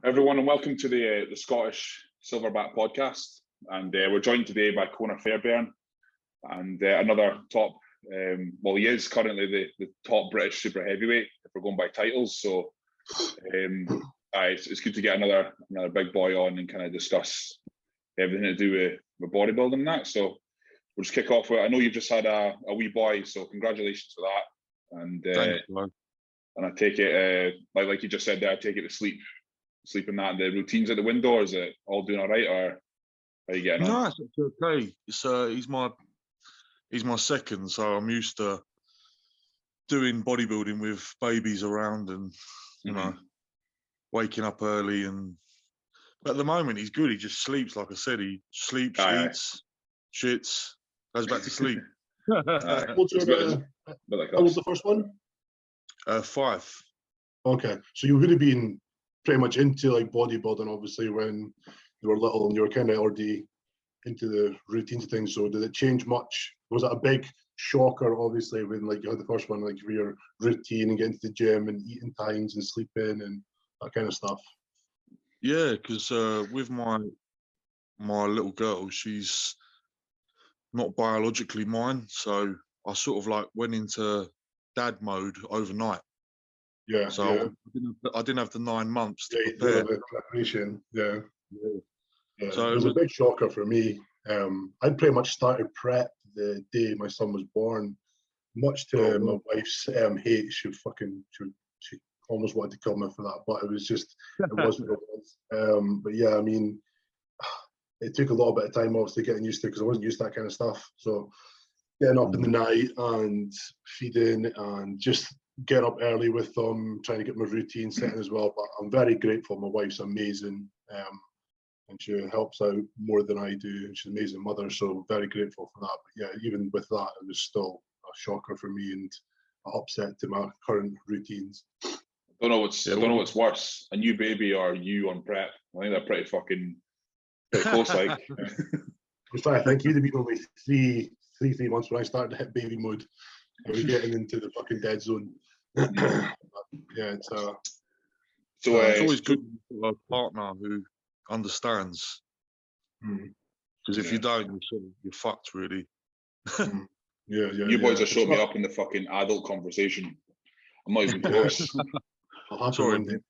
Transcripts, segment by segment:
Everyone, and welcome to the Scottish Silverback Podcast. And we're joined today by Conna Fairbairn and another top. He is currently the top British super heavyweight if we're going by titles. So it's good to get another big boy on and kind of discuss everything to do with bodybuilding and that. So we'll just kick off with. I know you've just had a wee boy, so congratulations for that. And Thank you, man. And I take it like you just said there. I take it to sleeping that and the routine's at the window, or is it all doing all right, or how are you getting on? No, it's okay. It's he's my second, so I'm used to doing bodybuilding with babies around and you know, waking up early. But at the moment he's good. He just sleeps, like I said. He sleeps, eats, shits, goes back to sleep. How old's the first one? 5. Okay, so you would have been pretty much into like bodybuilding, obviously, when you were little, and you were kind of already into the routines of things. So did it change much? Was it a big shocker, obviously, when like you had the first one, like for your routine and getting to the gym and eating times and sleeping and that kind of stuff? Yeah, because with my little girl, she's not biologically mine, so I sort of like went into dad mode overnight. Yeah. So yeah. I didn't have the 9 months to prepare. prepare. The preparation. Yeah. So it was a big shocker for me. I'd pretty much started prep the day my son was born, much to my wife's hate. She almost wanted to kill me for that, but it was what it was. But yeah, I mean, it took a little bit of time, obviously, getting used to it because I wasn't used to that kind of stuff. So getting up in the night and feeding and just getting up early with them, trying to get my routine set as well. But I'm very grateful. My wife's amazing, and she helps out more than I do. She's an amazing mother, so very grateful for that. But yeah, even with that, it was still a shocker for me and an upset to my current routines. I don't know what's worse, a new baby or you on prep. I think they're pretty close. Like, in fact, I think you'd have been only three months when I started to hit baby mode. I was getting into the fucking dead zone. Yeah, it's always good to have a partner who understands. Because if you don't, you're fucked, really. Yeah. You boys are showing me up in the fucking adult conversation. I'm not even close. Sorry.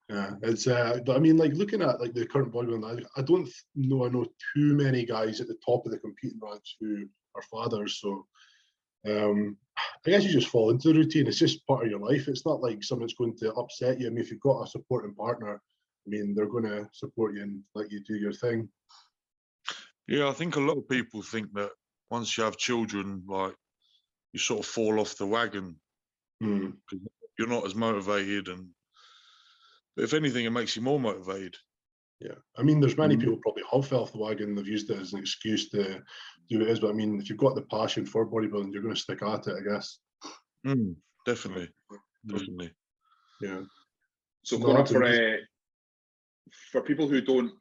Yeah, it's but I mean, like looking at like the current bodybuilding, I don't know. I know too many guys at the top of the competing ranks who are fathers. So I guess you just fall into the routine. It's just part of your life. It's not like something's going to upset you. I mean, if you've got a supporting partner, I mean, they're going to support you and let you do your thing. Yeah, I think a lot of people think that once you have children, like you sort of fall off the wagon. Because you're not as motivated, but if anything, it makes you more motivated. Yeah, I mean, there's many people probably have fell off the wagon. They've used it as an excuse to do what it is. But I mean, if you've got the passion for bodybuilding, you're going to stick at it, I guess. Definitely. Yeah. So, Conna, for people who don't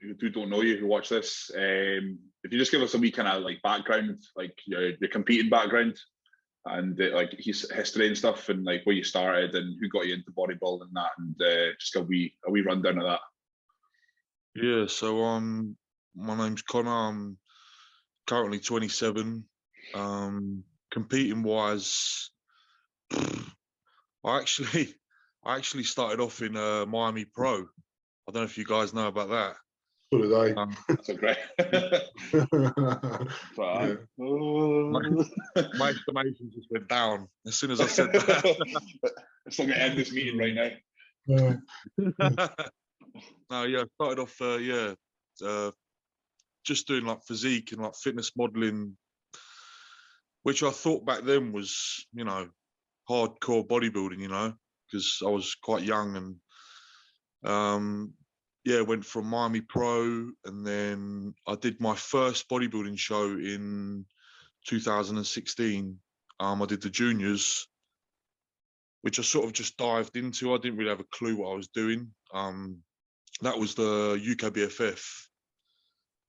know you, who watch this, if you just give us a wee kind of like background, like your competing background, and like history and stuff, and like where you started and who got you into bodybuilding and that, and just a wee rundown of that. Yeah, so my name's Connor. I'm currently 27. Competing wise, I actually started off in Miami Pro. I don't know if you guys know about that. So did I. That's great. My estimation just went down as soon as I said that. It's not going to end this meeting right now. No, yeah, I started off, just doing like physique and like fitness modeling, which I thought back then was, you know, hardcore bodybuilding, you know, because I was quite young and, went from Miami Pro, and then I did my first bodybuilding show in 2016. I did the juniors, which I sort of just dived into. I didn't really have a clue what I was doing. That was the UKBFF,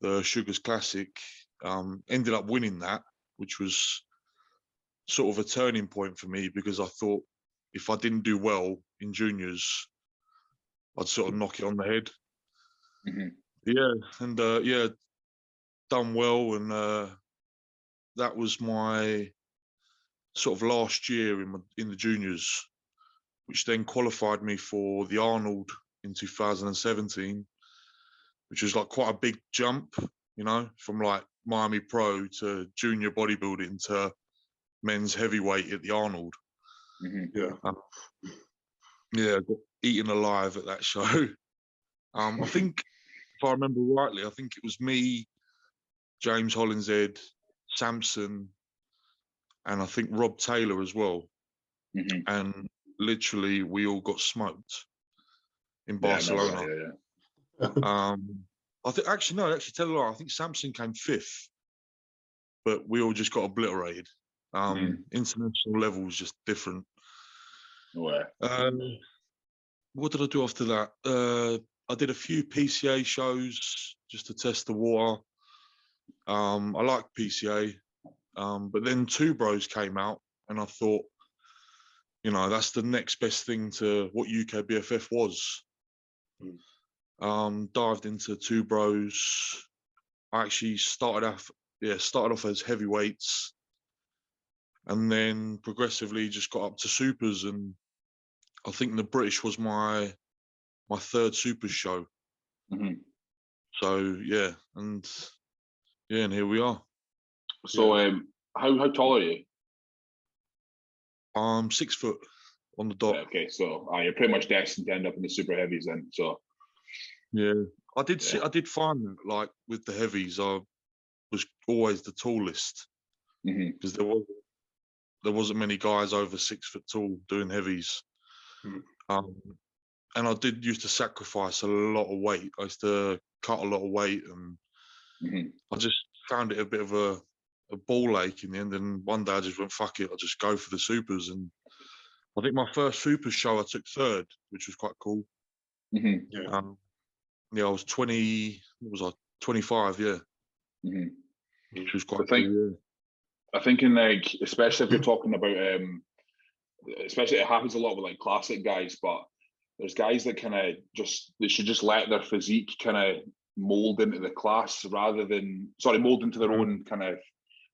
the Sugars Classic. Ended up winning that, which was sort of a turning point for me because I thought if I didn't do well in juniors, I'd sort of knock it on the head. Mm-hmm. Yeah, and done well, and that was my sort of last year in the juniors, which then qualified me for the Arnold in 2017, which was like quite a big jump, you know, from like Miami Pro to junior bodybuilding to men's heavyweight at the Arnold. Yeah. Yeah, got eaten alive at that show. I think, if I remember rightly, I think it was me, James Hollinshead, Samson, and I think Rob Taylor as well. Mm-hmm. And literally, we all got smoked in Barcelona. I think tell a lie. I think Samson came 5th, but we all just got obliterated. International level was just different. What did I do after that? I did a few PCA shows just to test the water. I like PCA, but then Two Bros came out, and I thought, you know, that's the next best thing to what UK BFF was. Dived into Two Bros. I actually started off as heavyweights, and then progressively just got up to supers, and I think the British was my 3rd supers show. So yeah, and here we are. So how tall are you? I'm 6 foot on the dot. Okay, so you're pretty much destined to end up in the super heavies then. So yeah, I did find that, like, with the heavies, I was always the tallest, because there wasn't many guys over 6 foot tall doing heavies. And I did used to sacrifice a lot of weight. I used to cut a lot of weight, and I just found it a bit of a ball ache in the end. And one day I just went, fuck it, I'll just go for the supers. And I think my first super show I took 3rd, which was quite cool. I was 20. What was I? 25. Yeah. Which was quite cool. I think in, like, especially if you're talking about, especially it happens a lot with like classic guys, but there's guys that they should just let their physique kind of mold into the class rather than mold into their own kind of.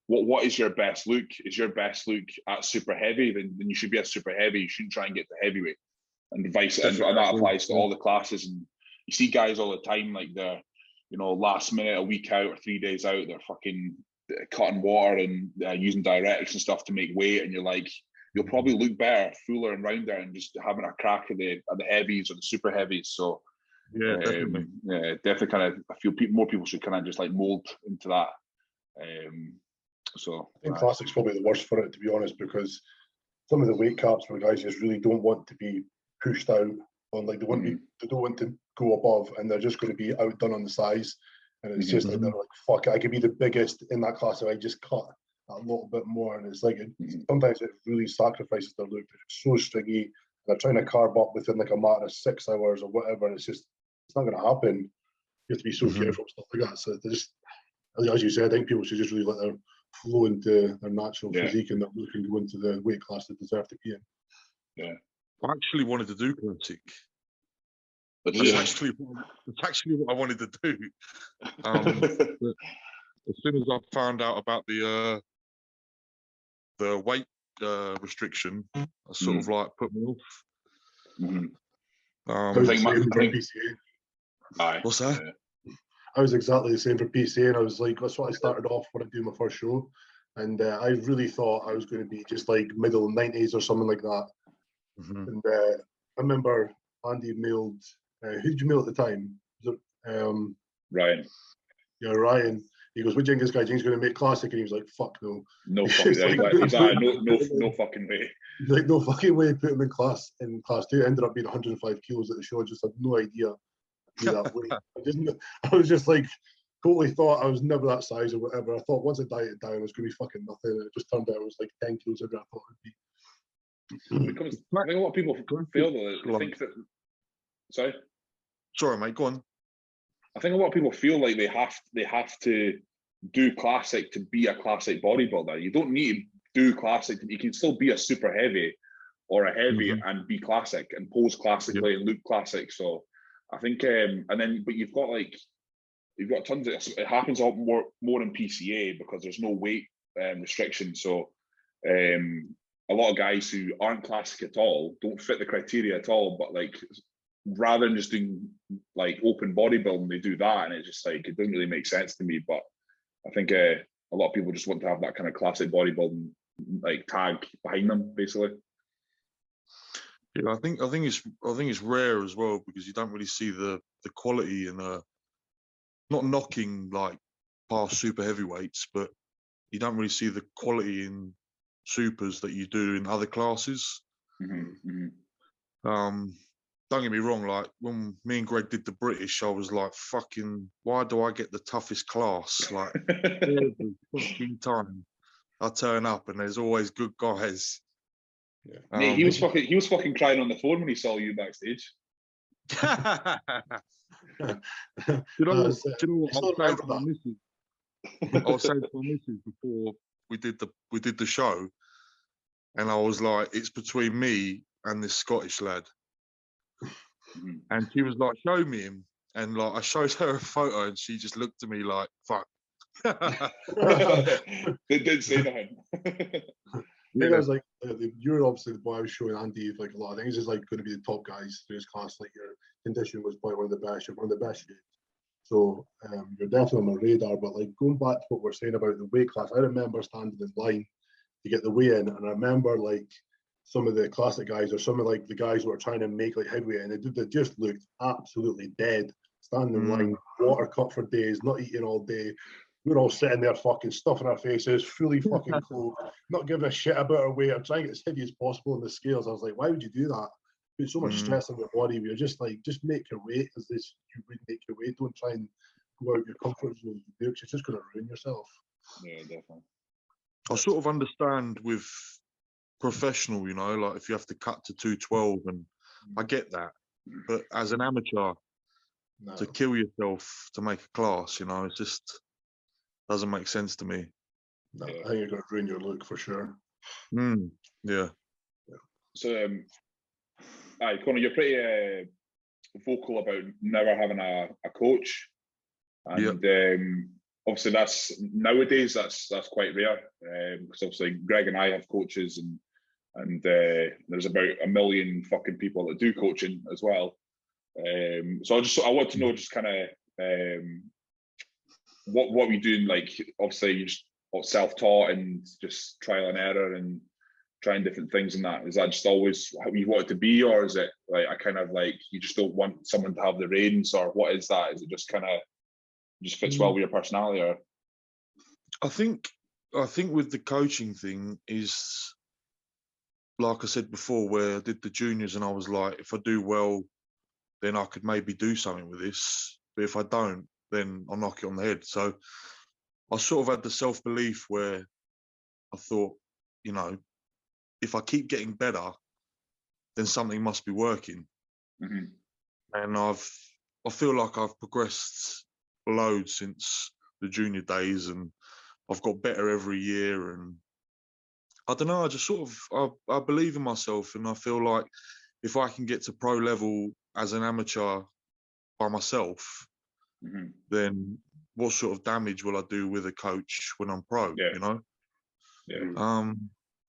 What is your best look? Is your best look at super heavy? Then you should be at super heavy. You shouldn't try and get to heavyweight, and vice and that applies to all the classes. And you see guys all the time, like they're, you know, last minute, a week out or 3 days out, they're fucking cutting water and using diuretics and stuff to make weight, and you're like, you'll probably look better, fuller and rounder, and just having a crack at the heavies or the super heavies. So definitely kind of, I feel more people should kind of just like mold into that. So I think classic's probably the worst for it, to be honest, because some of the weight caps where guys just really don't want to be pushed out on, like, they don't want to go above, and they're just going to be outdone on the size, and it's just like, they're like, fuck it, I could be the biggest in that class if I just cut a little bit more. And it's like, sometimes it really sacrifices their look. It's so stringy, they're trying to carb up within like a matter of 6 hours or whatever, and it's not going to happen. You have to be so careful with stuff like that. So they just, as you said, I think people should just really let their flow into their natural physique, and that we can go into the weight class they deserve to be in. Yeah, I actually wanted to do classic. It's actually what I wanted to do. As soon as I found out about the weight restriction, I sort of like put me off. What's that? Yeah. I was exactly the same for PCA, and I was like, that's what I started off when I do my first show, and I really thought I was going to be just like middle 90s or something like that. And I remember Andy mailed, who did you mail at the time? Was it, Ryan. Yeah, Ryan. He goes, what do you think this guy thinks he's going to make classic? And he was like, fuck no. No fucking no fucking way. He's like, no fucking way, put him in class 2. It ended up being 105 kilos at the show. I just had no idea that weight. I was just like, totally thought I was never that size or whatever. I thought once I dieted down, it was going to be fucking nothing. And it just turned out it was like 10 kilos over I thought it would be. I think a lot of people feel that they think that. Sorry, mate. Go on. I think a lot of people feel like they have to do classic to be a classic bodybuilder. You don't need to do classic. You can still be a super heavy or a heavy and be classic and pose classically and look classic. So I think, but you've got tons of it happens a lot more in PCA because there's no weight restriction. So a lot of guys who aren't classic at all don't fit the criteria at all. But like rather than just doing like open bodybuilding, they do that, and it's just like it doesn't really make sense to me. But I think a lot of people just want to have that kind of classic bodybuilding like tag behind them, basically. Yeah, I think it's rare as well because you don't really see the quality in not knocking like past super heavyweights, but you don't really see the quality in supers that you do in other classes. Mm-hmm, mm-hmm. Don't get me wrong, like when me and Greg did the British, I was like, fucking, why do I get the toughest class? Like every fucking time I turn up and there's always good guys. Yeah. Mate, he was fucking crying on the phone when he saw you backstage. Do you know what I was saying to my missus before we did the show, and I was like, it's between me and this Scottish lad. Mm-hmm. And she was like, show me him. And like I showed her a photo and she just looked at me like, fuck. Didn't say nothing. I think I was like, you're obviously the boy I was showing Andy like a lot of things is like going to be the top guys through his class. Like your condition was probably one of the best. You're one of the best. So you're definitely on my radar. But like going back to what we're saying about the weight class, I remember standing in line to get the weigh in, and I remember like some of the classic guys or some of like the guys who were trying to make like heavyweight, and they just looked absolutely dead, standing in line, water cut for days, not eating all day. We're all sitting there fucking stuffing our faces, fully fucking clothed, not giving a shit about our weight. I'm trying to get as heavy as possible on the scales. I was like, why would you do that? Put so much stress on your body. We're just like, just make your weight as this you would make your weight. Don't try and go out your comfort zone, because you're just going to ruin yourself. Yeah, definitely. I sort of understand with professional, you know, like if you have to cut to 212, and I get that. But as an amateur, to kill yourself to make a class, you know, it just doesn't make sense to me. No, I think you're going to ruin your look for sure. Yeah. So, Connor, you're pretty vocal about never having a coach, and obviously that's nowadays that's quite rare because obviously Greg and I have coaches, and there's about 1 million fucking people that do coaching as well. So I want to know just kind of what we doing. Like obviously you just self-taught and just trial and error and trying different things, and that is that just always how you want it to be, or is it like I kind of like you just don't want someone to have the reins, or what is that? Is it just kind of just fits well with your personality? Or I think with the coaching thing is, like I said before, where I did the juniors and I was like, if I do well, then I could maybe do something with this. But if I don't, then I'll knock it on the head. So I sort of had the self-belief where I thought, you know, if I keep getting better, then something must be working. Mm-hmm. And I feel like I've progressed loads since the junior days, and I've got better every year. And I don't know, I just sort of, I believe in myself, and I feel like if I can get to pro level as an amateur by myself, then what sort of damage will I do with a coach when I'm pro? You know? Yeah.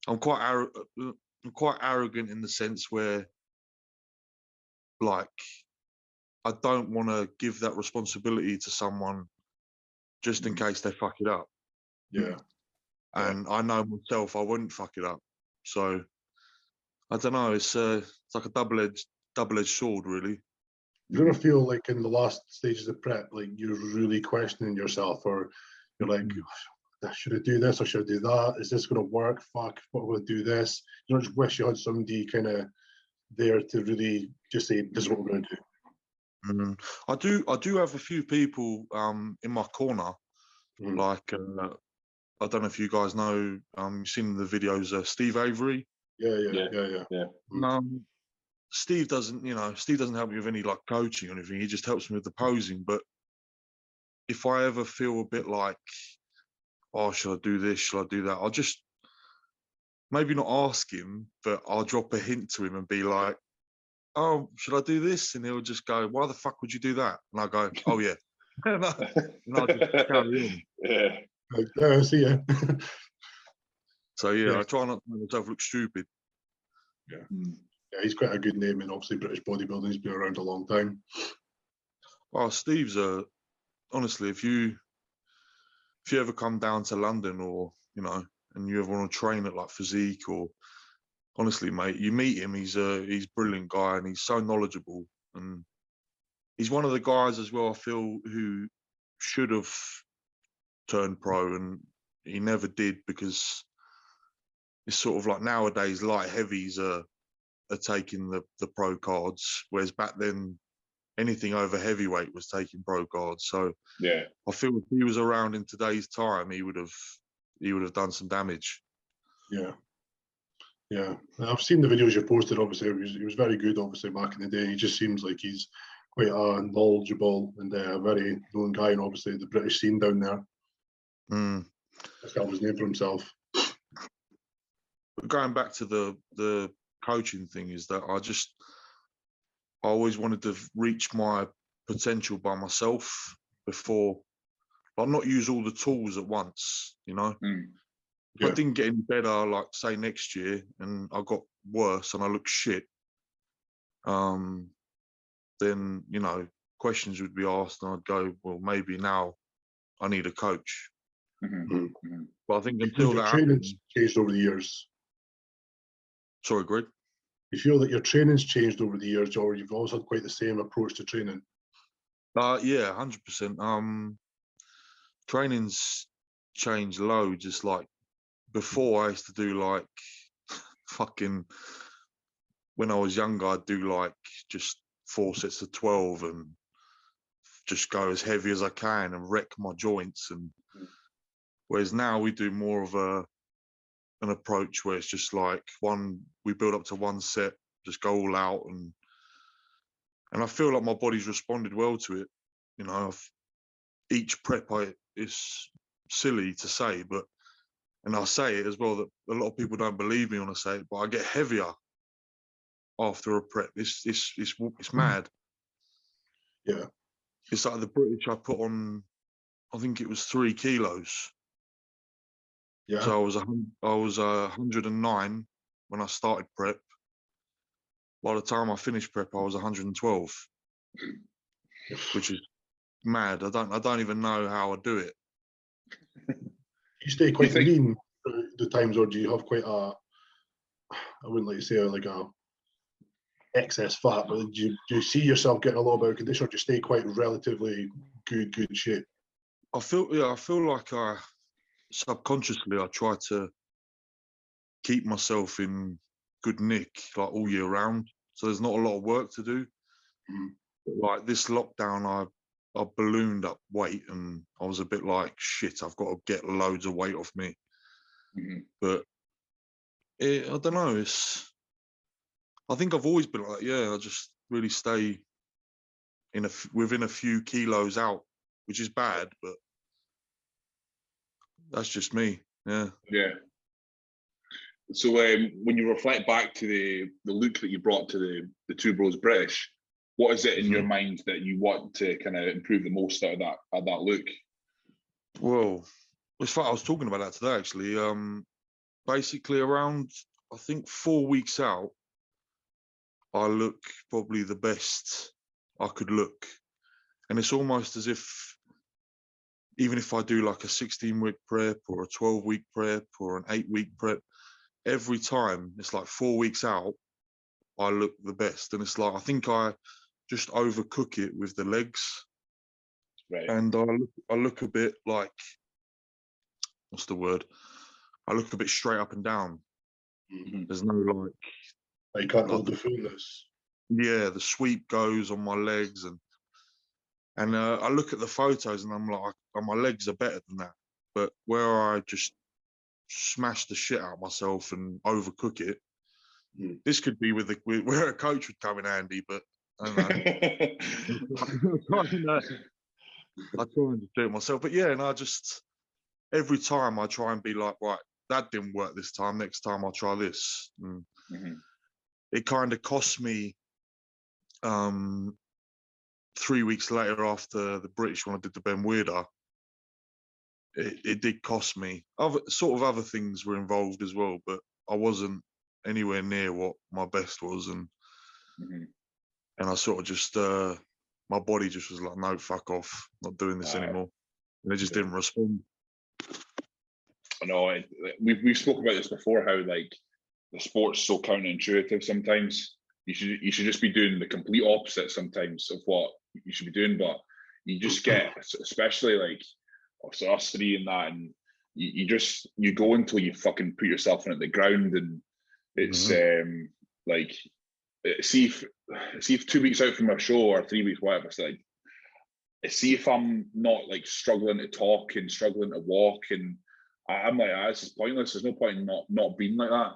I'm quite arrogant in the sense where, like, I don't want to give that responsibility to someone just in case they fuck it up. Yeah. And I know myself, I wouldn't fuck it up. So I don't know. It's like a double-edged sword, really. You ever feel like in the last stages of prep, like you're really questioning yourself, or you're like, should I do this or should I do that? Is this going to work? Fuck, what will I do this? You don't just wish you had somebody kind of there to really just say, this is what we're going to do. I do have a few people in my corner, like I don't know if you guys know, you've seen the videos, Steve Avery. Yeah. Steve doesn't help me with any like coaching or anything. He just helps me with the posing. But if I ever feel a bit like, oh, should I do this? Should I do that? I'll just maybe not ask him, but I'll drop a hint to him and be like, oh, should I do this? And he'll just go, why the fuck would you do that? And I go, oh yeah. And I'll just carry on. Yeah. I see ya. So yeah, I try not to make myself look stupid. Yeah. Yeah, he's quite a good name, and obviously British bodybuilding, he's been around a long time. Oh, Steve's honestly, if you ever come down to London, or and you ever want to train at like Physique, or honestly, mate, you meet him, he's a brilliant guy, and he's so knowledgeable, and he's one of the guys as well, I feel, who should have turned pro, and he never did, because it's sort of like nowadays light heavies are taking the pro cards, whereas back then anything over heavyweight was taking pro cards. So yeah, I feel if he was around in today's time, he would have done some damage. Yeah. Yeah, I've seen the videos you posted. Obviously, he was very good. Obviously, back in the day, he just seems like he's quite knowledgeable and a very known guy, and obviously the British scene down there. He's got his name for himself. But going back to the coaching thing, is that I always wanted to reach my potential by myself before, like, not use all the tools at once. If I didn't get any better, like say next year, and I got worse and I look shit, then questions would be asked, and I'd go, well, maybe now I need a coach. But I think until that training's changed over the years. Sorry, Greg. You feel that your training's changed over the years, or you've always had quite the same approach to training? Yeah, 100%. Training's changed loads. It's like, before I used to do like fucking, when I was younger, I'd do like just 4 sets of 12 and just go as heavy as I can and wreck my joints. And whereas now we do more of an approach where it's just like we build up to one set, just go all out, and I feel like my body's responded well to it. Each prep, it's silly to say, but, and I say it as well, that a lot of people don't believe me when I say it, but I get heavier after a prep. It's mad. Yeah. It's like the British, I put on, I think it was 3 kilos. Yeah. So I was 109 when I started prep. By the time I finished prep, I was 112, which is mad. I don't even know how I do it. You stay quite lean the times, or do you have quite I wouldn't like to say like a excess fat, but do you see yourself getting a lot better condition, or do you stay quite relatively good shape? I feel like subconsciously I try to keep myself in good nick, like all year round. So there's not a lot of work to do. But like this lockdown, I ballooned up weight, and I was a bit like, shit, I've got to get loads of weight off me. But I don't know. I think I've always been like, I just really stay within a few kilos out, which is bad, but that's just me. Yeah. Yeah. So when you reflect back to the look that you brought to the Two Bros British, what is it in your mind that you want to kind of improve the most out of that look? Well, it's funny, I was talking about that today, actually. Basically, around, I think, 4 weeks out, I look probably the best I could look. And it's almost as if, even if I do like a 16-week prep or a 12-week prep or an 8-week prep, every time it's like 4 weeks out, I look the best. And it's like, I think I just overcook it with the legs. Right. And I look a bit like, what's the word? I look a bit straight up and down. There's no like... You can't hold the fullness. Yeah, the sweep goes on my legs, and I look at the photos and I'm like, oh, my legs are better than that. But where I just smash the shit out of myself and overcook it, this could be where a coach would come in handy. But I don't know. I try and do it myself. But yeah, and I just, every time I try and be like, right, that didn't work this time. Next time I'll try this. It kind of costs me 3 weeks later, after the British, when I did the Ben Weirder, it did cost me. Other things were involved as well, but I wasn't anywhere near what my best was, and I sort of just my body just was like, no, fuck off, not doing this anymore, and it just didn't respond. I know we've spoken about this before, how like the sport's so counterintuitive sometimes. You should just be doing the complete opposite sometimes of what you should be doing, but you just get, especially like us three and that, and you go until you fucking put yourself in at the ground, and it's like, see if 2 weeks out from a show or 3 weeks, whatever, it's like, see if I'm not like struggling to talk and struggling to walk, and I'm like, this is pointless. There's no point in not being like that.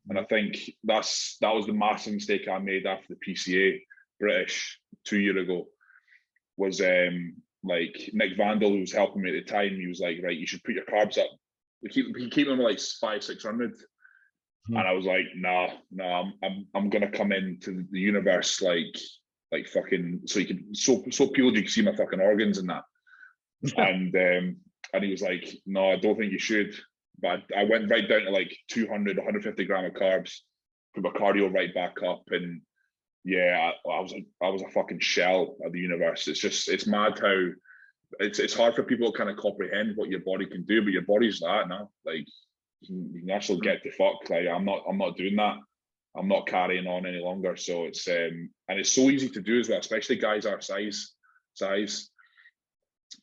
And I think that was the massive mistake I made after the PCA British 2 years ago. Was like Nick Vandal, who was helping me at the time, he was like, right, you should put your carbs up. He keep them like 500-600, and I was like, nah, I'm gonna come into the universe like fucking, so you can so peeled you can see my fucking organs and that. And he was like, no, I don't think you should. But I went right down to like 200, 150 gram of carbs, put my cardio right back up, and yeah, I was a fucking shell of the universe. It's mad how it's hard for people to kind of comprehend what your body can do, but your body's that now. Like you can actually get to fuck. Like I'm not doing that. I'm not carrying on any longer. So it's and it's so easy to do as well, especially guys our size.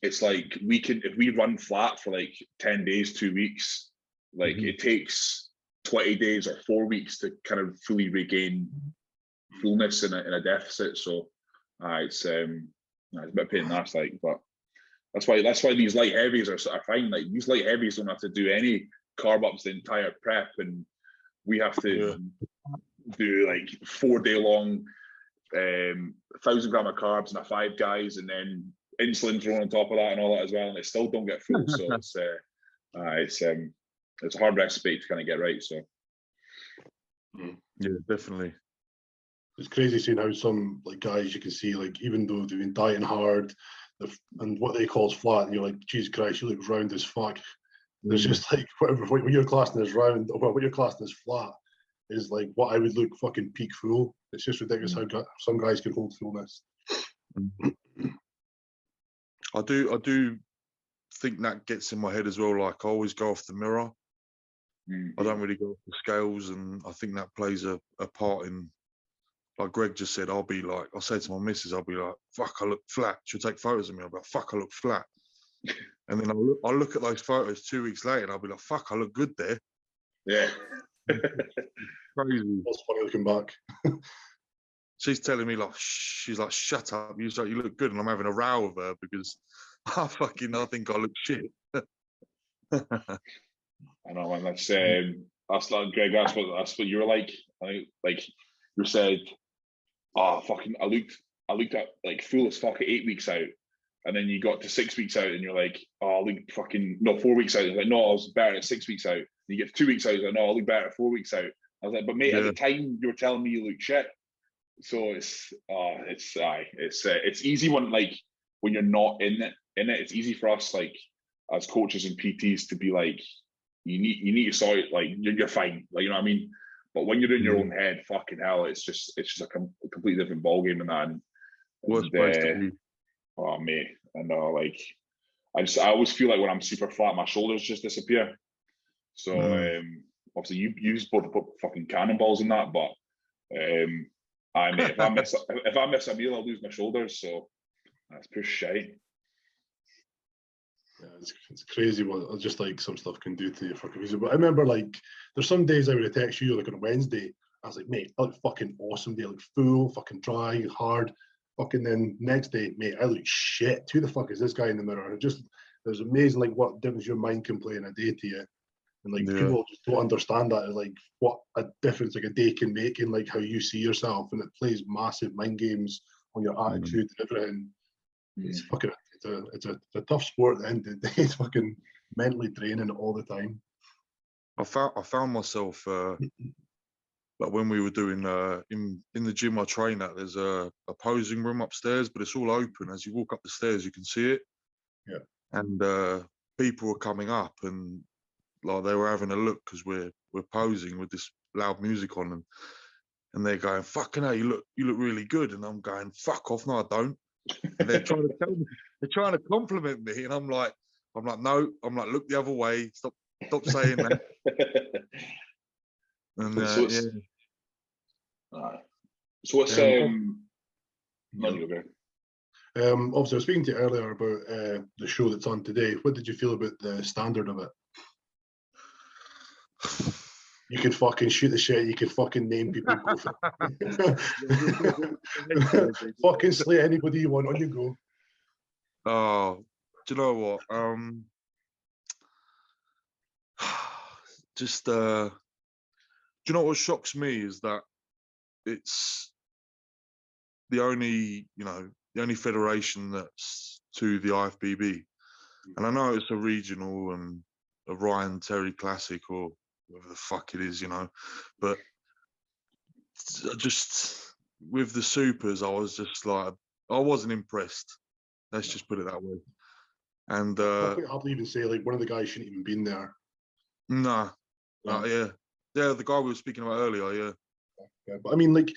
It's like if we run flat for like 10 days, 2 weeks, like it takes 20 days or 4 weeks to kind of fully regain fullness in a deficit. So it's a bit of pain in the ass, like, but that's why these light heavies are fine. Like these light heavies don't have to do any carb ups the entire prep, and we have to do like 4 day long 1,000 gram of carbs and a 5 guys, and then insulin thrown on top of that and all that as well, and they still don't get full. So it's a hard recipe to kind of get right. So yeah, definitely. It's crazy seeing how some like guys you can see, like even though they've been dieting hard, and what they call is flat, and you're like, Jesus Christ, you look round as fuck. There's just like what you're classing as round, or what you're classing as flat is like what I would look fucking peak full. It's just ridiculous how some guys can hold fullness. I do think that gets in my head as well. Like I always go off the mirror. I don't really go off the scales, and I think that plays a part in, like Greg just said, I'll say to my missus, I'll be like, fuck, I look flat. She'll take photos of me. I'll be like, fuck, I look flat. And then I'll look at those photos 2 weeks later, and I'll be like, fuck, I look good there. Yeah. Crazy. That's funny looking back. She's telling me like, she's like, shut up, you look good, and I'm having a row with her because I think I look shit. I know, man. That's like, Greg. That's what you were like. Like you said, oh fucking, I looked at like full as fuck at 8 weeks out, and then you got to 6 weeks out, and you're like, oh, I look fucking, no, 4 weeks out. You're like, no, I was better at 6 weeks out. And you get to 2 weeks out, you're like, no, I look better at 4 weeks out. I was like, but mate, at the time you were telling me you look shit. So it's easy when you're not in it. It's easy for us like as coaches and PTs to be like, you need to sort it, like you're fine, like, you know what I mean. But when you're in your own head, fucking hell, it's just a completely different ballgame and that. Worst place to be. Oh mate, I know. Like I always feel like when I'm super flat, my shoulders just disappear. So obviously you supposed to put fucking cannonballs in that, but mate, if I miss a meal, I'll lose my shoulders. So that's pure shite. Yeah, it's crazy what just like some stuff can do to you fucking music. But I remember like there's some days I would text you like on a Wednesday. I was like, mate, I look fucking awesome day, like full, fucking dry, hard. Fucking then next day, mate, I look shit. Who the fuck is this guy in the mirror? And it was amazing like what difference your mind can play in a day to you. And like people just don't understand that, like what a difference like a day can make in like how you see yourself, and it plays massive mind games on your attitude and everything. It's fucking it's a tough sport at the end of the day. It's fucking mentally draining all the time. I found myself like when we were doing in the gym I train at, there's a posing room upstairs, but it's all open. As you walk up the stairs, you can see it. Yeah. And people were coming up, and like they were having a look because we're posing with this loud music on, and they're going, "Fucking hell, you look really good." And I'm going, "Fuck off, no, I don't." And they're trying to tell me, they're trying to compliment me, and I'm like, no, look the other way, stop saying that. And so it's, yeah. So what's no, you go. Obviously, I was speaking to you earlier about the show that's on today. What did you feel about the standard of it? You can fucking shoot the shit. You can fucking name people. Go for fucking slay anybody you want. On you go. Oh, do you know what? Just do you know what shocks me is that it's the only federation that's to the IFBB, and I know it's a regional and a Ryan Terry Classic or whatever the fuck it is, but just with the supers, I was just like, I wasn't impressed. Let's just put it that way. And I'll even say like one of the guys shouldn't even been there. Nah. Yeah, the guy we were speaking about earlier. Yeah, but I mean, like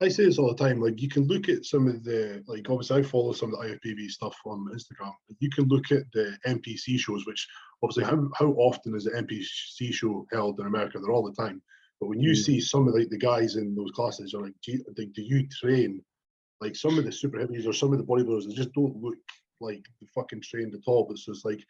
I say this all the time. Like you can look at some of the obviously I follow some of the IFBB stuff on Instagram. You can look at the NPC shows, which obviously how often is the NPC show held in America? They're all the time. But when you see some of the guys in those classes, are like, do you train like some of the super heavies or some of the bodybuilders? They just don't look like they fucking trained at all. But so it's like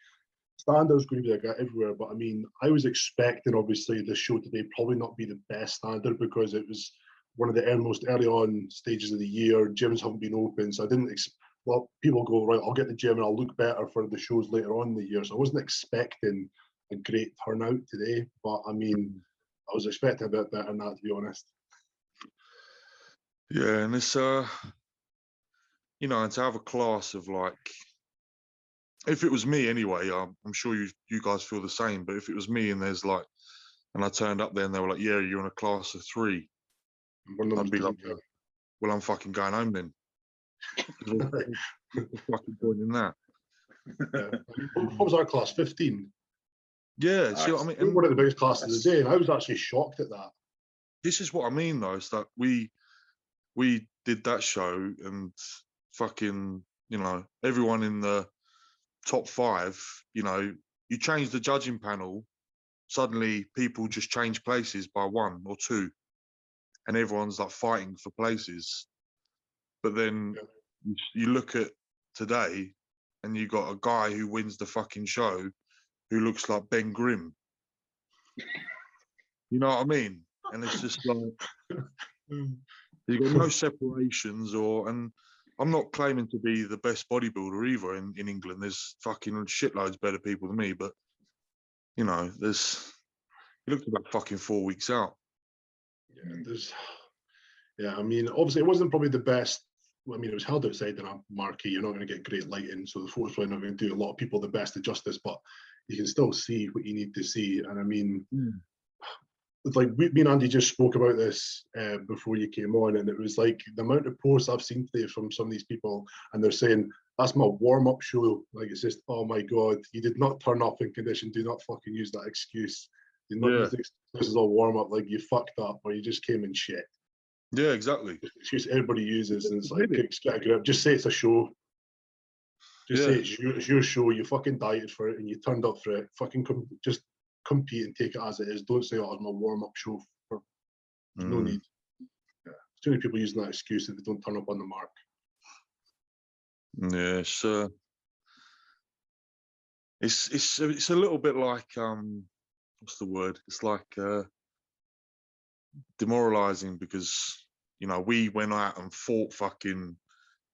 standard's going to be like that everywhere. But I mean, I was expecting obviously the show today probably not be the best standard because it was one of the most early on stages of the year. Gyms haven't been open, so I didn't. People go, right, I'll get the gym and I'll look better for the shows later on in the year. So I wasn't expecting a great turnout today, but I mean, I was expecting a bit better than that, to be honest. Yeah, and it's and to have a class of like, if it was me anyway, I'm sure you guys feel the same. But if it was me and there's like, and I turned up there and they were like, "Yeah, you're in a class of 3." I'd be like, well, I'm fucking going home then. What's the fucking point in that? Yeah. What was our class? 15. Yeah, see what I mean? We were one of the biggest classes of the day, and I was actually shocked at that. This is what I mean, though. It's that we did that show, and fucking, everyone in the top 5, you change the judging panel, suddenly people just change places by 1 or 2. And everyone's like fighting for places. But then you look at today and you got a guy who wins the fucking show who looks like Ben Grimm. You know what I mean? And it's just like, you've got no separations and I'm not claiming to be the best bodybuilder either in England. There's fucking shitloads better people than me, but, you looked about fucking 4 weeks out. I mean, obviously it wasn't probably the best. I mean, it was held outside in a marquee. You're not going to get great lighting, so the photo's probably not going to do a lot of people the best of justice, but you can still see what you need to see. And I mean, like me and Andy just spoke about this before you came on, and it was like the amount of posts I've seen today from some of these people, and they're saying, that's my warm-up show. Like, it's just, oh my God, you did not turn up in condition. Do not fucking use that excuse. Do not use the excuse, this is all warm-up. Like, you fucked up, or you just came in shit. Yeah, exactly. It's an excuse everybody uses, and it's like, get a grip. Just say it's a show. Just say it's your show. You fucking dieted for it, and you turned up for it. Fucking just compete and take it as it is. Don't say, oh, it's my warm-up show. There's no need. Yeah. Too many people using that excuse if they don't turn up on the mark. Yeah, it's a little bit like what's the word? It's like demoralizing because we went out and fought fucking.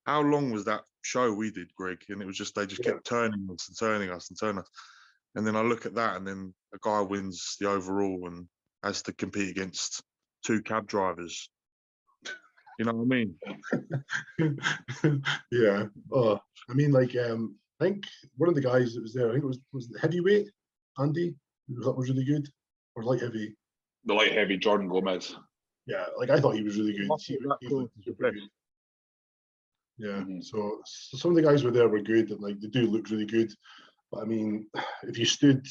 How long was that show we did, Greg? And it was just they just kept turning us and turning us and turning us. And then I look at that, and then a guy wins the overall and has to compete against 2 cab drivers. You know what I mean? Yeah. Oh, I mean, like, I think one of the guys that was there, I think it was the heavyweight, Andy, that was really good, or light heavy. The light heavy, Jordan Gomez. Yeah, like I thought he was really good. I thought that He class looked is the super best. good. Yeah, Mhm. so some of the guys were there were good, and like they do look really good. But I mean, if you stood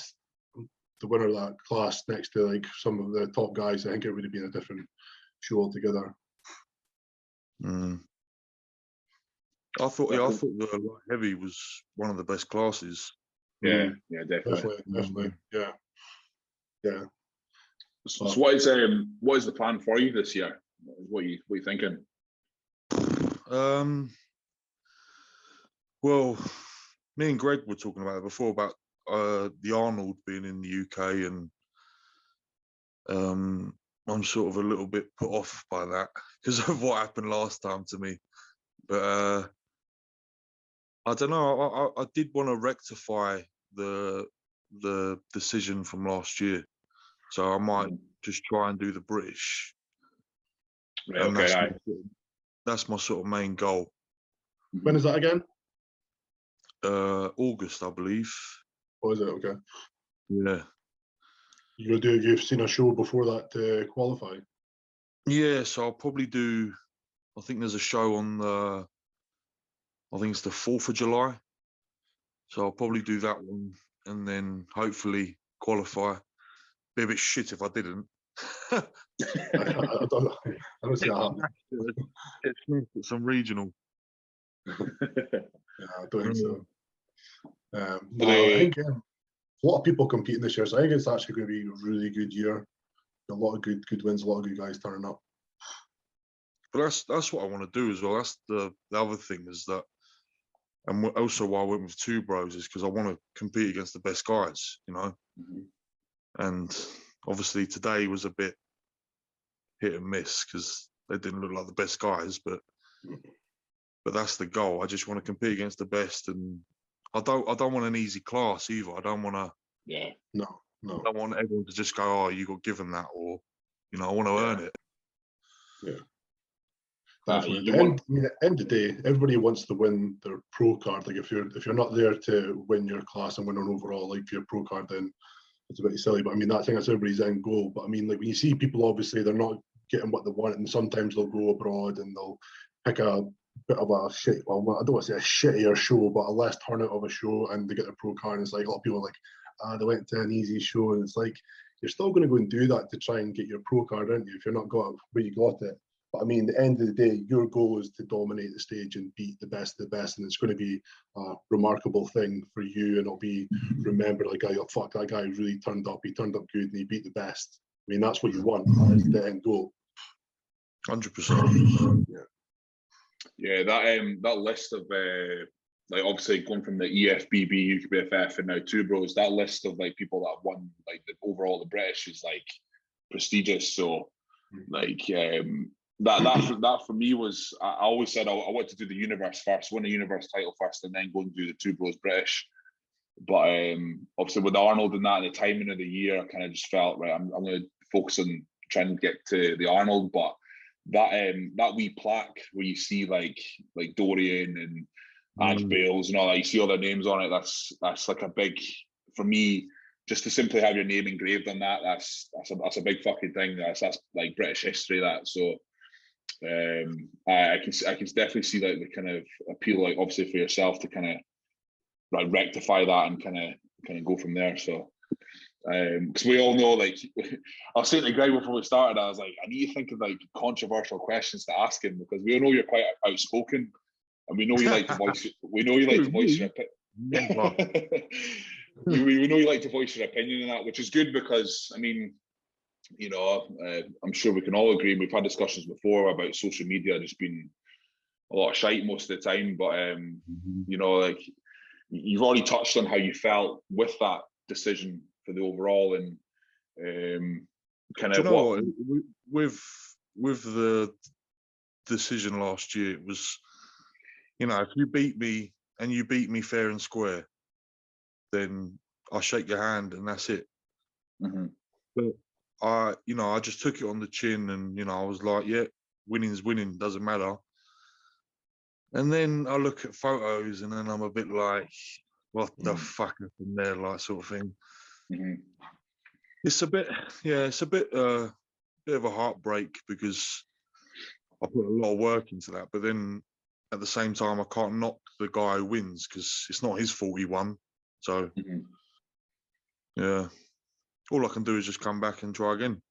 the winner of that class next to like some of the top guys, I think it would have been a different show altogether. Mm. I thought the light heavy was one of the best classes. Yeah, yeah, definitely. Definitely, yeah. So what is the plan for you this year? What are you thinking? Well, me and Greg were talking about it before about the Arnold being in the UK, and I'm sort of a little bit put off by that because of what happened last time to me. But I don't know. I did want to rectify the decision from last year, so I might just try and do the British. Right, And okay, that's my sort of main goal. When is that again? August, I believe. Oh, is it? Okay. Yeah. You've seen a show before that to qualify? Yeah, so I'll probably do, I think there's a show on I think it's the 4th of July. So I'll probably do that one and then hopefully qualify. Be a bit shit if I didn't. I don't see that happening. It's some regional. Yeah, I don't think so. But I think a lot of people competing this year, so I think it's actually going to be a really good year. A lot of good wins, a lot of good guys turning up. But that's what I want to do as well. That's the other thing is that, and also why I went with Two Bros is because I want to compete against the best guys, you know. And obviously today was a bit hit and miss because they didn't look like the best guys, but that's the goal. I just want to compete against the best, and I don't want an easy class either. I don't want to. Yeah. No. I don't want everyone to just go, "Oh, you got given that," or you know, I want to earn it. Yeah. Definitely. At the end of the day, everybody wants to win their pro card. Like if you're not there to win your class and win an overall, like for your pro card, then it's a bit silly. But I mean, that's everybody's end goal. But I mean, like when you see people, obviously they're not getting what they want, and sometimes they'll go abroad and they'll pick a bit of a shit. Well, I don't want to say a shittier show, but a less turnout of a show, and they get their pro card. And it's like a lot of people are like, they went to an easy show, and it's like you're still going to go and do that to try and get your pro card, aren't you? If you're not got where you got it. But I mean, at the end of the day, your goal is to dominate the stage and beat the best of the best, and it's going to be a remarkable thing for you, and it'll be remembered like, oh, fuck, that guy really turned up. He turned up good, and he beat the best. I mean, that's what you want. That is the end goal. 100%. Yeah, that list of like obviously going from the EFBB, UKBFF, and now Two Bros, that list of like people that won like overall the British is like prestigious. So like that for me was, I always said I wanted to do the universe first, win the universe title first, and then go and do the Two Bros British. But obviously with Arnold and that, and the timing of the year, I kind of just felt right. I'm going to focus on trying to get to the Arnold, but that wee plaque where you see like Dorian and Ange Bales and all that, you see all their names on it. That's like a big, for me, just to simply have your name engraved on that. That's a big fucking thing. That's like British history. That so. I can definitely see like the kind of appeal, like obviously for yourself to kind of like rectify that and kind of go from there. So because we all know, like I was saying to Greg before we started, I was like, I need to think of like controversial questions to ask him, because we all know you're quite outspoken, and we know you like to voice your opinion. We know you like to voice your opinion in that, which is good, because I mean, you know, I'm sure we can all agree, and we've had discussions before about social media just being a lot of shite most of the time, but you know, like you've already touched on how you felt with that decision for the overall, and kind of what with the decision last year, it was, you know, if you beat me and you beat me fair and square, then I shake your hand and that's it. But I just took it on the chin, and you know, I was like, yeah, winning's winning, doesn't matter. And then I look at photos, and then I'm a bit like, what the fuck happened there, like, sort of thing. It's a bit bit of a heartbreak because I put a lot of work into that. But then at the same time, I can't knock the guy who wins because it's not his fault he won. So, yeah, all I can do is just come back and try again.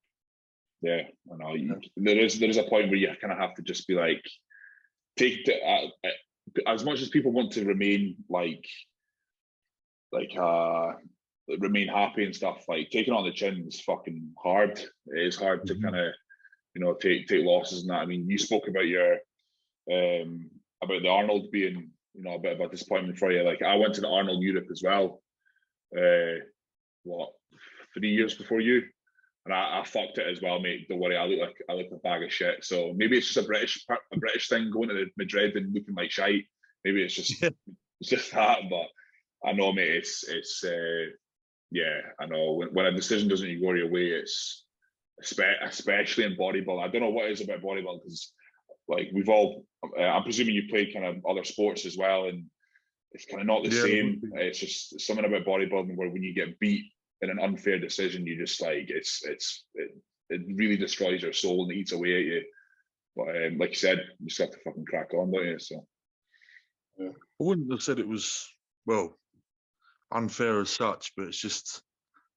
Yeah, I know. There is a point where you kind of have to just be like, as much as people want to remain remain happy and stuff, like taking on the chin is fucking hard. It is hard to kind of, take losses and that. I mean, you spoke about your about the Arnold being, a bit of a disappointment for you. Like I went to the Arnold Europe as well. 3 years before you, and I fucked it as well, mate. Don't worry, I look like a bag of shit. So maybe it's just a British thing, going to Madrid and looking like shite. Maybe it's just it's just that. But I know, mate. It's I know when a decision doesn't go your way, it's especially in bodybuilding. I don't know what it is about bodybuilding because, like, we've all. I'm presuming you played kind of other sports as well, and it's kind of not the same. It's just something about bodybuilding where when you get beat in an unfair decision, you just like it really destroys your soul and eats away at you. But like you said, you just have to fucking crack on, don't you? So I wouldn't have said it was unfair as such, but it's just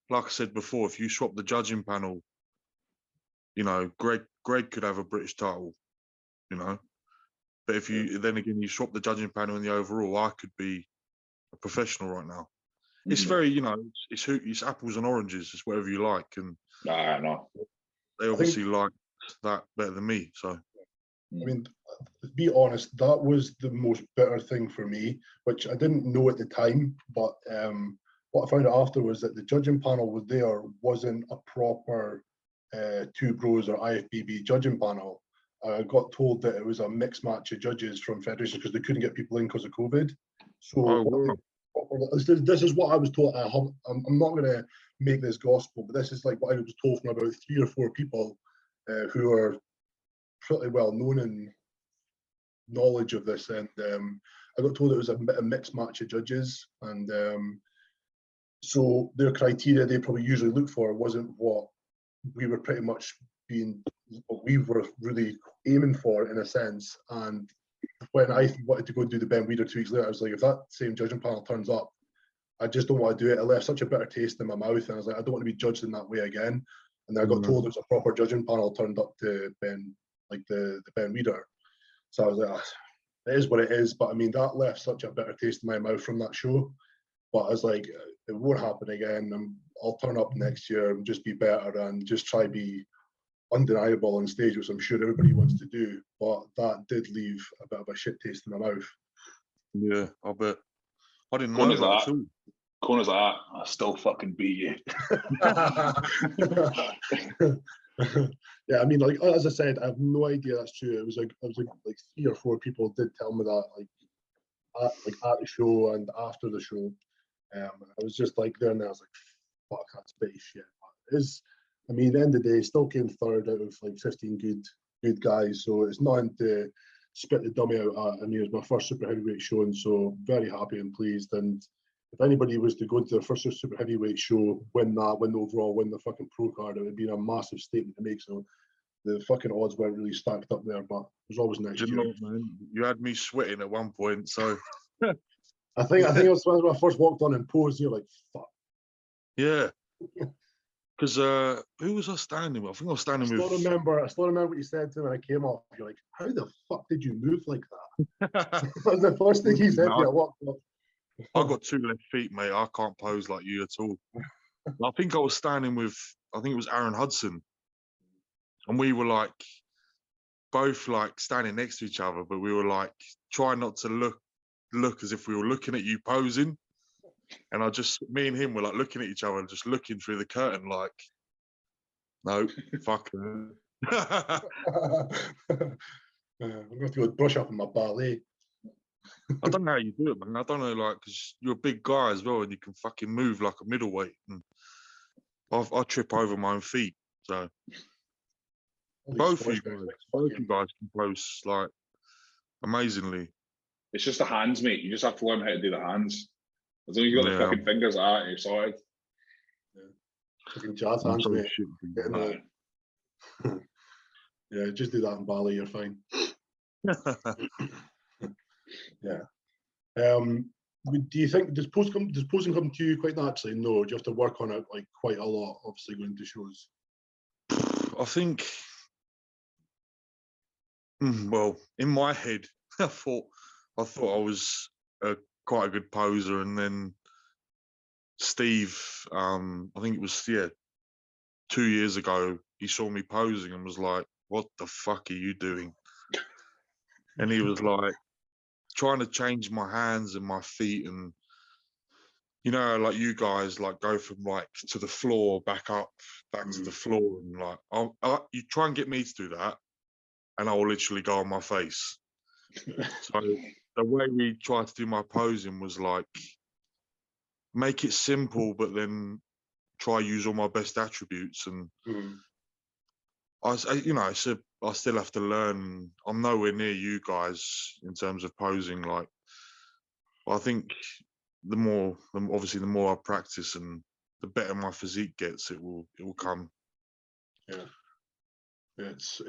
like I said before. If you swap the judging panel, Greg could have a British title, But if you swap the judging panel in the overall, I could be a professional right now. It's very, it's apples and oranges, it's whatever you like. And I know. They obviously like that better than me. So, I mean, to be honest, that was the most bitter thing for me, which I didn't know at the time. But what I found out after was that the judging panel wasn't a proper Two Bros or IFBB judging panel. I got told that it was a mixed match of judges from federations because they couldn't get people in because of COVID. So this is what I was told. I'm not going to make this gospel, but this is like what I was told from about 3 or 4 people who are pretty well known in knowledge of this. And I got told it was a mixed match of judges. And so their criteria they probably usually look for wasn't what we were pretty much what we were really aiming for in a sense. And when I wanted to go do the Ben Weeder 2 weeks later, I was like, if that same judging panel turns up, I just don't want to do it. It left such a bitter taste in my mouth, and I was like, I don't want to be judged in that way again. And then I got told it was a proper judging panel turned up to Ben, like the Ben Weeder. So I was like, it is what it is. But I mean, that left such a bitter taste in my mouth from that show. But I was like, it won't happen again. I'll turn up next year and just be better and just try be undeniable on stage, which I'm sure everybody wants to do. But that did leave a bit of a shit taste in my mouth. Yeah, I bet. I didn't know that at all. Connor's like, I still fucking beat you. Yeah, I mean, like as I said, I have no idea that's true. It was like 3 or 4 people did tell me that, at the show and after the show. I was just like there and I was like, fuck, that's pretty shit. But it is, I mean, at the end of the day, still came third out of like 15 good guys. So it's nothing to spit the dummy out at. I mean, it was my first super heavyweight show, and so very happy and pleased. And if anybody was to go to their first super heavyweight show, win the overall, win the fucking pro card, it would be a massive statement to make. So the fucking odds weren't really stacked up there, but there's always next year. Man, you had me sweating at one point, so I think it was when I first walked on and posed. You're like, fuck. Yeah. Because who was I standing with? I think I was standing with. I still remember what you said to me when I came off. You're like, how the fuck did you move like that? That was the first thing he said to me. I walked up. I got 2 left feet, mate. I can't pose like you at all. I think I was standing with, I think it was Aaron Hudson. And we were like, both like standing next to each other, but we were like, trying not to look as if we were looking at you posing. And me and him were like looking at each other and just looking through the curtain like, no, fuck it. I'm going to have to go brush up on my ballet. I don't know how you do it, man. I don't know, like, because you're a big guy as well and you can fucking move like a middleweight. And I trip over my own feet. So both of you guys can pose like amazingly. It's just the hands, mate. You just have to learn how to do the hands. As long as you got the fucking fingers at it, you're sorted. Fucking jazz hands, mate. Yeah, just do that in Bali, you're fine. Yeah. Do you think does posing come to you quite naturally? No, do you have to work on it like quite a lot? Obviously, going to shows. I think, well, in my head, I thought I was quite a good poser, and then Steve, I think it was 2 years ago, he saw me posing and was like, "What the fuck are you doing?" And he was like trying to change my hands and my feet, and like you guys like go from like to the floor, back up, back to the floor, and like you try and get me to do that, and I will literally go on my face. So the way we tried to do my posing was like make it simple, but then try use all my best attributes. And I still have to learn. I'm nowhere near you guys in terms of posing. Like, I think the more I practice and the better my physique gets, it will come. Yeah. It's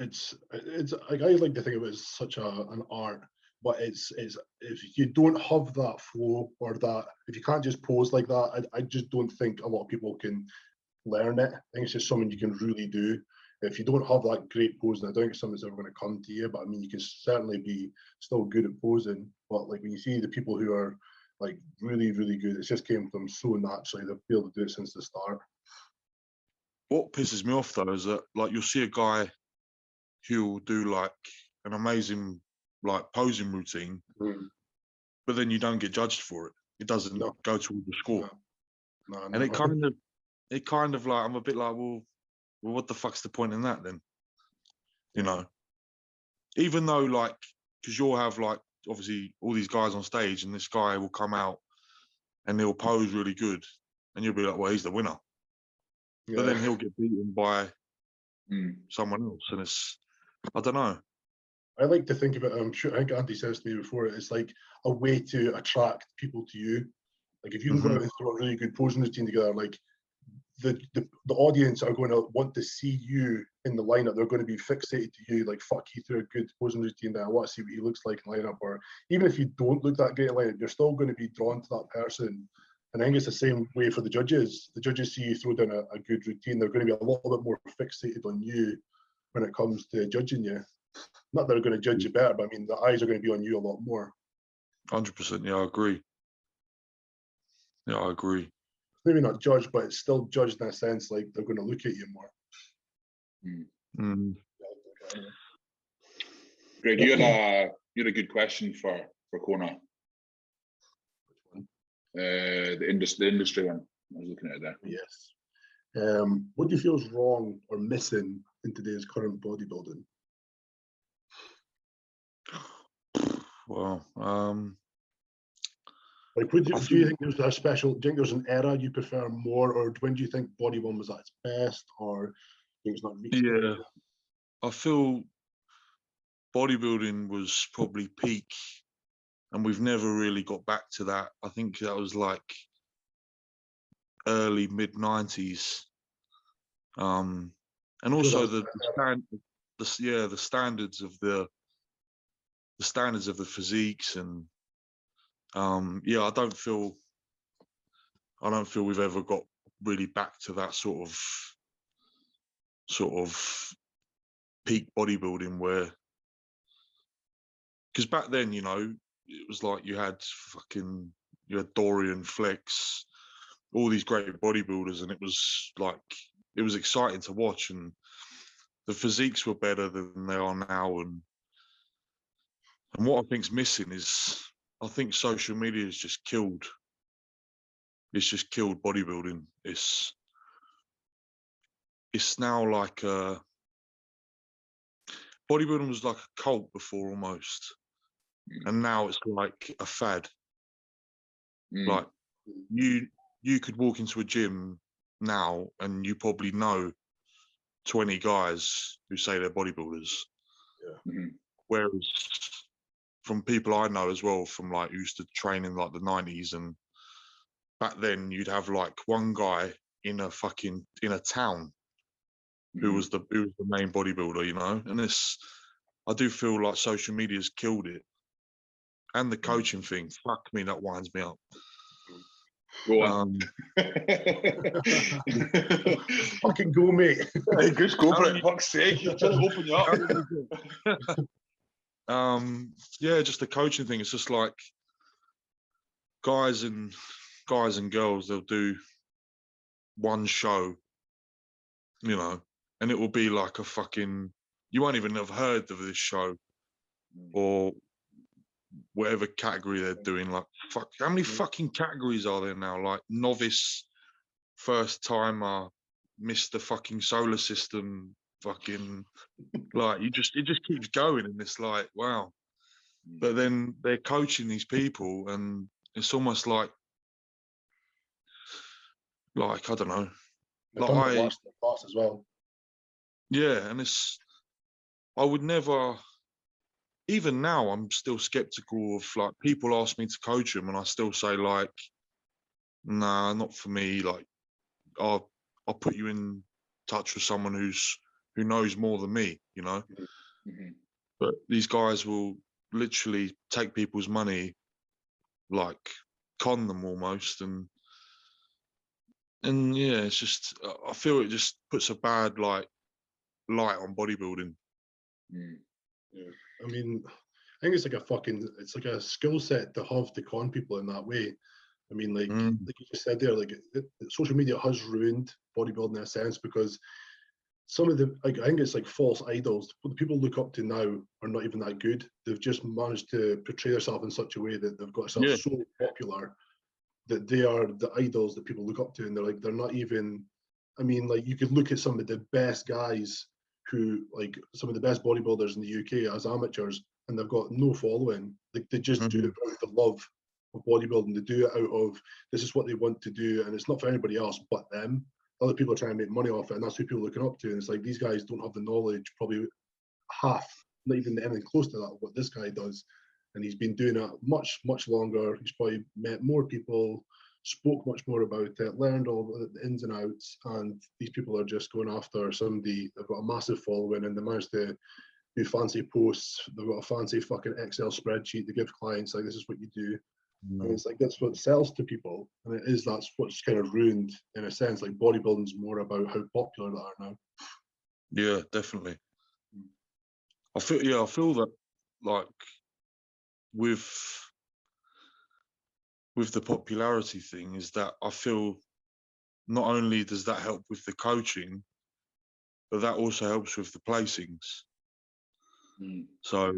like, I like to think of it as such an art, but it's if you don't have that flow, or that if you can't just pose like that, I just don't think a lot of people can learn it. I think it's just something you can really do. If you don't have that great posing, I don't think it's something that's ever going to come to you. But I mean, you can certainly be still good at posing. But like when you see the people who are like really, really good, it just came from so naturally. They'll be able to do it since the start. What pisses me off though is that like you'll see a guy who'll do like an amazing like posing routine, but then you don't get judged for it. It doesn't go towards the score. No, and it kind of like I'm a bit like, well, what the fuck's the point in that then? You know, even though like because you'll have like obviously all these guys on stage, and this guy will come out and he'll pose really good, and you'll be like, well, he's the winner. But then he'll get beaten by someone else, and it's I don't know. I like to think of it. I'm sure I think Andy says to me before. It's like a way to attract people to you. Like if you can go out and throw a really good posing routine together, like the audience are going to want to see you in the lineup. They're going to be fixated to you. Like, fuck, he threw a good posing routine there. I want to see what he looks like in lineup. Or even if you don't look that great in lineup, you're still going to be drawn to that person. And I think it's the same way for the judges. The judges see you throw down a good routine. They're going to be a little bit more fixated on you when it comes to judging you. Not that they're going to judge you better, but I mean, the eyes are going to be on you a lot more. 100%. Yeah, I agree. Yeah, I agree. Maybe not judged, but it's still judged in a sense, like they're going to look at you more. Greg, you had a good question for Conna. The industry one. I was looking at it there. Yes. What do you feel is wrong or missing in today's current bodybuilding? Well, like, do you think there's a special? Do you think there's an era you prefer more, or when do you think bodybuilding was at its best, or do you think it's not reached? Yeah, I feel bodybuilding was probably peak, and we've never really got back to that. I think that was like early mid 90s, and also the standards of the physiques, and I don't feel we've ever got really back to that sort of peak bodybuilding, where because back then, it was like you had Dorian, Flex, all these great bodybuilders, and it was exciting to watch, and the physiques were better than they are now, and what I think's missing is I think social media has just killed. It's just killed bodybuilding. It's now like bodybuilding was like a cult before almost, and now it's like a fad. Like you could walk into a gym now and you probably know 20 guys who say they're bodybuilders. Whereas from people I know as well, from like who used to train in like the 90s, and back then you'd have like one guy in a town who was the main bodybuilder, you know. And I do feel like social media's killed it, and the coaching thing. Fuck me, that winds me up. Go on. Fucking go, mate. Hey, just go for it. Fuck's sake, you're trying to open you up. Yeah, just the coaching thing. It's just like guys and girls, they'll do one show, you know, and it will be like a fucking, you won't even have heard of this show or whatever category they're doing. Like, fuck, how many fucking categories are there now? Like novice, first timer, Mr. fucking solar system, fucking, like, it just keeps going, and it's like, wow. But then they're coaching these people, and it's almost like I don't know. Like class as well. Yeah, and I would never. Even now, I'm still skeptical of, like, people ask me to coach them, and I still say, like, nah, not for me. Like, I'll put you in touch with someone who knows more than me, you know. Mm-hmm. But these guys will literally take people's money, like con them almost, and yeah, it's just, I feel it just puts a bad light on bodybuilding. Yeah, I mean, I think it's like a skill set to have to con people in that way. I mean, like you just said there, like social media has ruined bodybuilding in a sense, because some of the, like, I think it's like false idols. What the people look up to now are not even that good. They've just managed to portray themselves in such a way that they've got themselves so popular that they are the idols that people look up to, and they're not even. I mean, like, you could look at some of the best guys who, like, some of the best bodybuilders in the UK as amateurs, and they've got no following. Like, they just do it out of the love of bodybuilding. They do it out of, this is what they want to do, and it's not for anybody else but them. Other people are trying to make money off it, and that's who people are looking up to. And it's like, these guys don't have the knowledge, probably half, not even anything close to that, of what this guy does. And he's been doing it much, much longer. He's probably met more people, spoke much more about it, learned all the ins and outs, and these people are just going after somebody. They've got a massive following, and they managed to do fancy posts. They've got a fancy fucking Excel spreadsheet to give clients, like, this is what you do. And it's like, that's what sells to people, and that's what's kind of ruined, in a sense. Like, bodybuilding's more about how popular they are now. Yeah, definitely. I feel that, like, with the popularity thing, is that I feel not only does that help with the coaching, but that also helps with the placings. So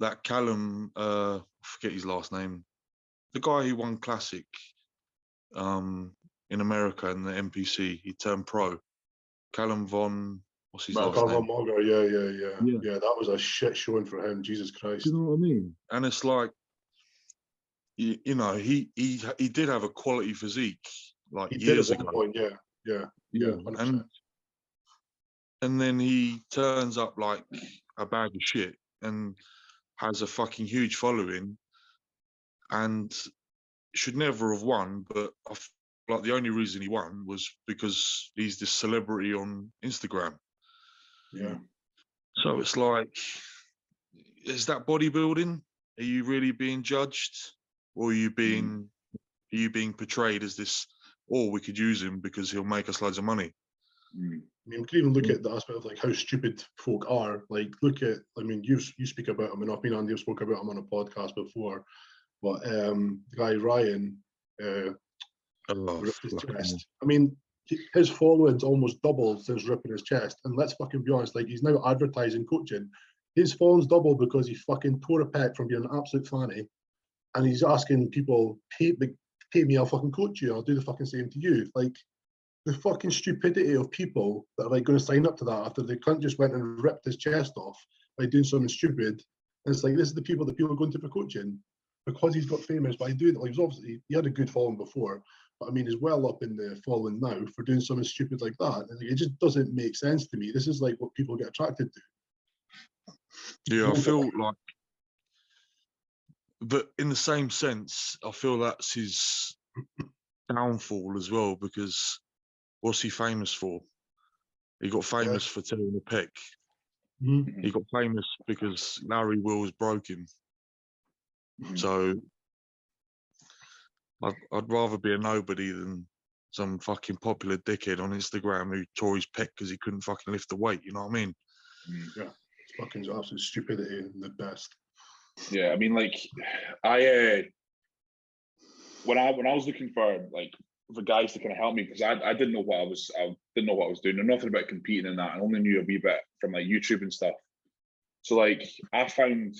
that Callum, I forget his last name, the guy who won Classic in America in the NPC, he turned pro. Callum what's his last name? Yeah, that was a shit showing for him. Jesus Christ. Do you know what I mean? And it's like, you know, he did have a quality physique, like, years ago. Point, yeah. And then he turns up like a bag of shit and has a fucking huge following, and should never have won. But I feel like the only reason he won was because he's this celebrity on Instagram. Yeah. So it's like, is that bodybuilding? Are you really being judged, or are you being portrayed as this? Or we could use him because he'll make us loads of money. I mean, we can even look at the aspect of, like, how stupid folk are. Like, look at, I mean, you speak about him, and I've been on, you've spoke about him on a podcast before, but the guy Ryan ripped his chest. I mean, his following's almost doubled since ripping his chest. And let's fucking be honest, like, he's now advertising coaching. His following's doubled because he fucking tore a pec from being an absolute fanny, and he's asking people, pay me, I'll fucking coach you, I'll do the fucking same to you. Like, the fucking stupidity of people that are, like, going to sign up to that after the cunt just went and ripped his chest off by doing something stupid. And it's like, this is the people that people are going to for coaching because he's got famous by doing it. Like, he had a good following before, but I mean, he's well up in the following now for doing something stupid like that. And it just doesn't make sense to me. This is like what people get attracted to. Yeah, I feel like, but in the same sense, I feel that's his downfall as well, because what's he famous for? he got famous for tearing a pec. Mm-hmm. He got famous because Larry Wills broke him. So I'd rather be a nobody than some fucking popular dickhead on Instagram who tore his pec because he couldn't fucking lift the weight. You know what I mean? Yeah, it's fucking absolute stupidity and the best. Yeah, I mean, like, when I was looking for guys to kind of help me, because I didn't know what I was doing. I knew nothing about competing in that. I only knew a wee bit from like YouTube and stuff. So like I found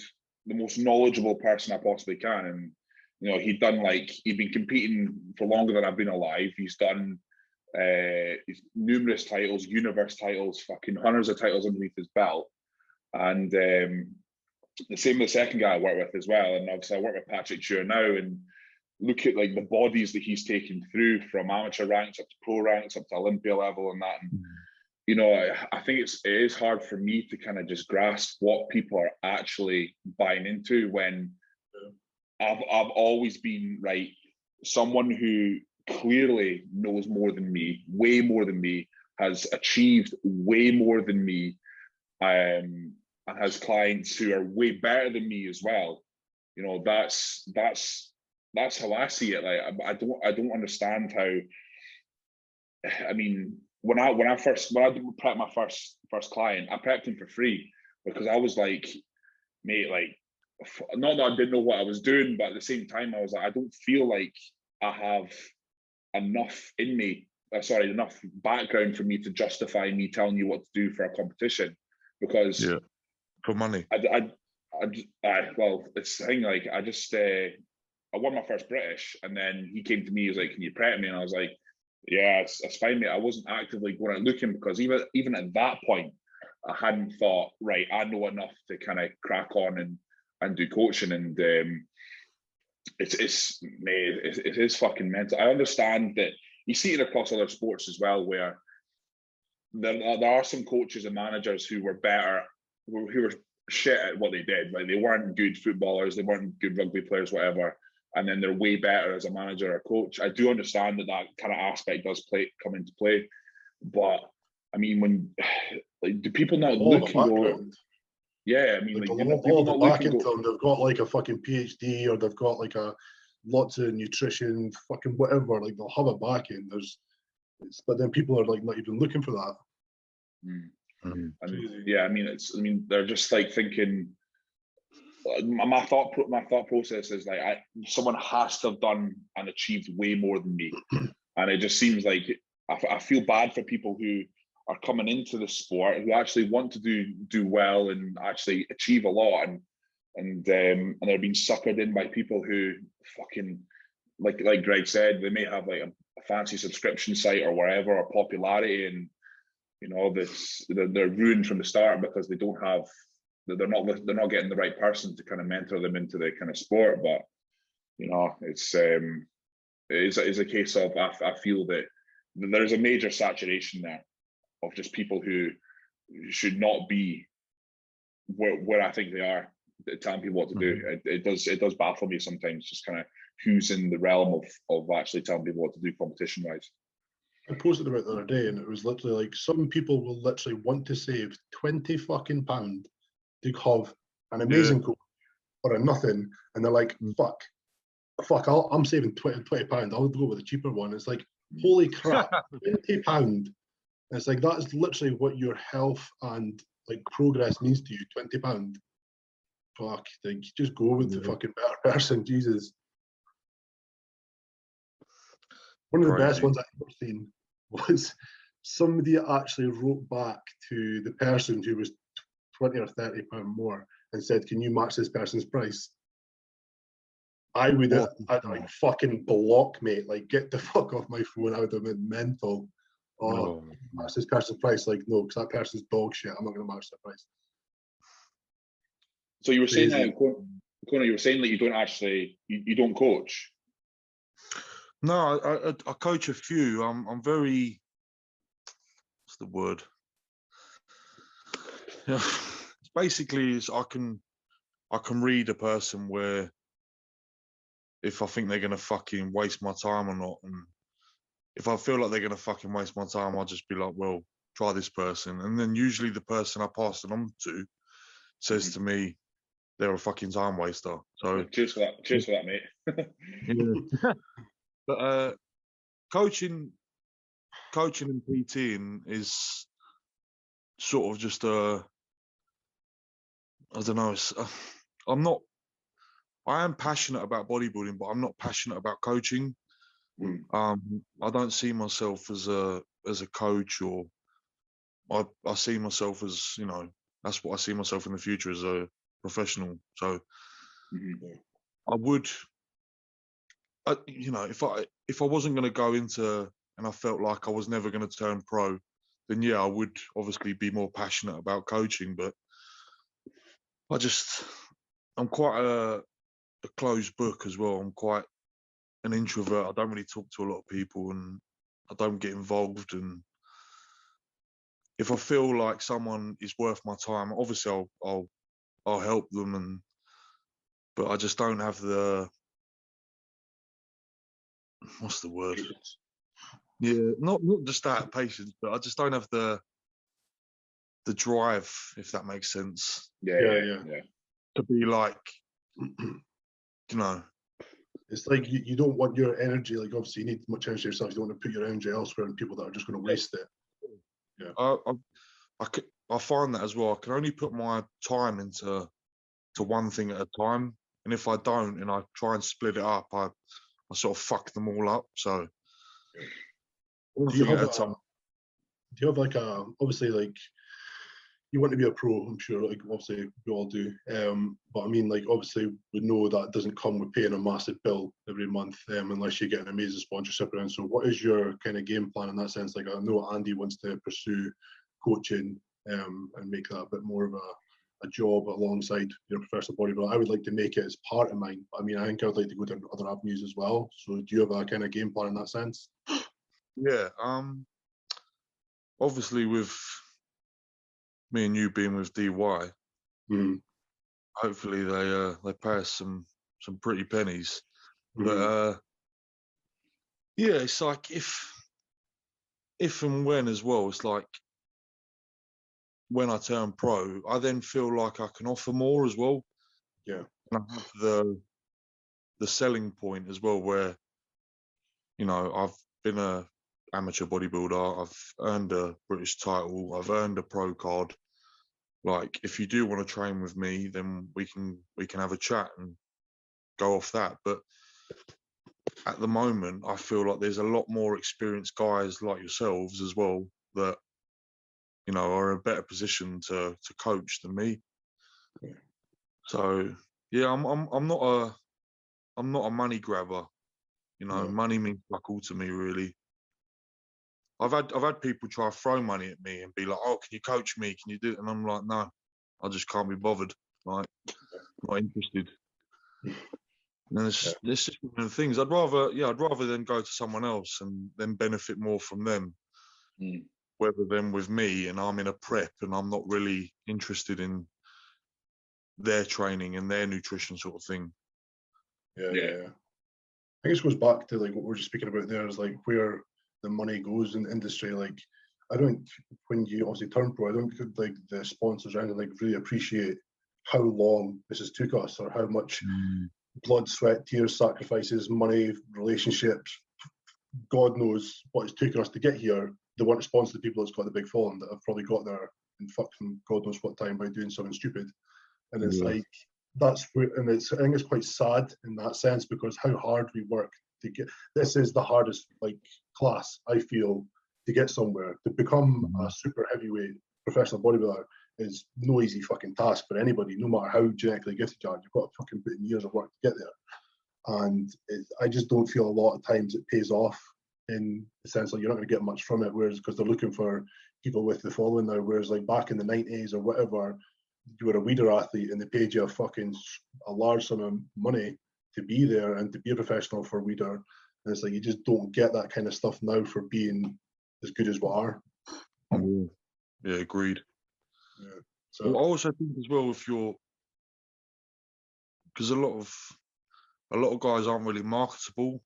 the most knowledgeable person I possibly can, and he'd been competing for longer than I've been alive. He's done numerous titles, universe titles, fucking hundreds of titles underneath his belt, and the same with the second guy I work with as well. And obviously I work with Patrick Chur now, and look at like the bodies that he's taken through from amateur ranks up to pro ranks up to Olympia level and that. And, I think it is hard for me to kind of just grasp what people are actually buying into when I've always been someone who clearly knows more than me, way more than me, has achieved way more than me, and has clients who are way better than me as well. That's how I see it. Like I don't understand how. I mean, when I prepped my first client, I prepped him for free because I was like, mate, like, not that I didn't know what I was doing, but at the same time, I was like, I don't feel like I have enough in me. Enough background for me to justify me telling you what to do for a competition, because for money. Well, it's the thing. Like, I won my first British, and then he came to me. He was like, "Can you prep me?" And I was like, "Yeah, it's fine, mate." I wasn't actively going out looking because even at that point, I hadn't thought, right, I know enough to kind of crack on and do coaching. And it is fucking mental. I understand that you see it across other sports as well, where there are some coaches and managers who were better, who were shit at what they did. Like, they weren't good footballers, they weren't good rugby players, whatever. And then they're way better as a manager or coach. I do understand that kind of aspect does come into play. But I mean, when do people not look and go? Yeah, I mean, people not look and go, they've got like a fucking PhD, or they've got like lots of nutrition, fucking whatever. Like, they'll have a back end. But then people are like not even looking for that. Yeah, I mean, they're just like thinking. My thought process is like, someone has to have done and achieved way more than me, and it just seems like I feel bad for people who are coming into the sport who actually want to do well and actually achieve a lot, and they're being suckered in by people who fucking like Greg said, they may have like a fancy subscription site or wherever, or popularity, and they're ruined from the start because they don't have. They're not getting the right person to kind of mentor them into the kind of sport. But it's a case of I feel that there's a major saturation there of just people who should not be where I think they are, telling people what to do. It does baffle me sometimes, just kind of who's in the realm of actually telling people what to do competition wise. I posted about it the other day, and it was literally like, some people will literally want to save £20 fucking to have an amazing coach or a nothing, and they're like, fuck, I'm saving £20. I'll go with a cheaper one. It's like, holy crap, £20. It's like, that's literally what your health and like progress means to you. £20. Fuck, like, just go with the fucking better person. Jesus. One of the best ones I've ever seen was somebody actually wrote back to the person who was £20 or £30 more and said, "Can you match this person's price?" I'd like fucking block, mate. Like, get the fuck off my phone. I would have been mental. Match this person's price? Like, no, because that person's dog shit. I'm not going to match their price. So you were saying that, Connor, you were saying that you don't actually, you don't coach? No, I coach a few. I'm very, what's the word? Yeah, basically, I can read a person where if I think they're gonna fucking waste my time or not, and if I feel like they're gonna fucking waste my time, I'll just be like, well, try this person. And then usually the person I pass it on to says to me, they're a fucking time waster. So cheers for that, mate. yeah. But coaching and PTing is sort of just I don't know. I am passionate about bodybuilding, but I'm not passionate about coaching. I don't see myself as a coach, or I see myself as, you know, that's what I see myself in the future, as a professional. So I would, you know, if I wasn't going to go into, and I felt like I was never going to turn pro, then yeah, I would obviously be more passionate about coaching. But I'm quite a closed book as well. I'm quite an introvert. I don't really talk to a lot of people, and I don't get involved. And if I feel like someone is worth my time, obviously I'll help them. But I just don't have the, what's the word? Yeah, not just that patience, but I just don't have the drive, if that makes sense. Yeah. To be like, you know. It's like you don't want your energy, like obviously you need much energy yourself. You don't want to put your energy elsewhere on people that are just going to waste it. Yeah. I find that as well. I can only put my time into one thing at a time, and if I don't, and I try and split it up, I sort of fuck them all up. So, do you have like a, obviously, like, you want to be a pro, I'm sure, like obviously we all do, but I mean, like, obviously we know that doesn't come with paying a massive bill every month, unless you get an amazing sponsorship around. So what is your kind of game plan in that sense? Like, I know Andy wants to pursue coaching and make that a bit more of a job alongside your professional bodybuilding. I would like to make it as part of mine. I mean, I think I would like to go down other avenues as well. So do you have a kind of game plan in that sense? Yeah, obviously with me and you being with DY, hopefully they pay us some pretty pennies. But yeah, it's like if and when as well, it's like when I turn pro, I then feel like I can offer more as well. Yeah. And I have the selling point as well, where, you know, I've been a amateur bodybuilder, I've earned a British title, I've earned a pro card. Like, if you do want to train with me, then we can have a chat and go off that. But at the moment, I feel like there's a lot more experienced guys like yourselves as well that, you know, are in a better position to coach than me. Yeah. So yeah, I'm not a money grabber. You know, money means fuck all to me, really. I've had people try to throw money at me and be like, "Oh, can you coach me? Can you do it?" And I'm like, "No, I just can't be bothered. Like, not interested." And it's just one of the things. I'd rather then go to someone else and then benefit more from them, whether them with me and I'm in a prep and I'm not really interested in their training and their nutrition sort of thing. Yeah. I guess it goes back to like what we're just speaking about there, is like where the money goes in the industry. Like, I don't, when you obviously turn pro, I don't think like the sponsors or anything like really appreciate how long this has took us, or how much blood, sweat, tears, sacrifices, money, relationships, God knows what it's taken us to get here. They want to sponsor the people that's got the big following, that have probably got there in fucking God knows what time by doing something stupid. And it's like, that's where, and I think it's quite sad in that sense, because how hard we work to get, this is the hardest like class, I feel, to get somewhere. To become a super heavyweight professional bodybuilder is no easy fucking task for anybody, no matter how genetically gifted you are. You've got to fucking put in years of work to get there. And I just don't feel a lot of times it pays off, in the sense like you're not going to get much from it, whereas because they're looking for people with the following now, whereas like back in the 90s or whatever, you were a weeder athlete and they paid you a large sum of money to be there and to be a professional for weeder. And it's like you just don't get that kind of stuff now for being as good as we are. Yeah, agreed. Yeah. So I also think as well, if you're, because a lot of guys aren't really marketable.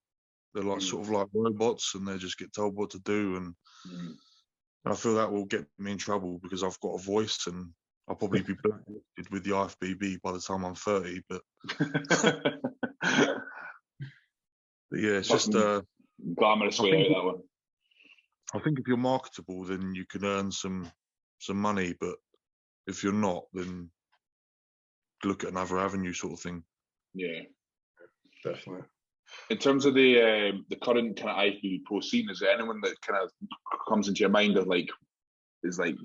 They're like sort of like robots, and they just get told what to do. And I feel that will get me in trouble because I've got a voice and I'll probably be blacklisted with the IFBB by the time I'm 30. But yeah, it's just glamorous way out, that one. I think if you're marketable, then you can earn some money. But if you're not, then look at another avenue, sort of thing. Yeah, definitely. In terms of the current kind of IFBB pro scene, is there anyone that kind of comes into your mind of like is like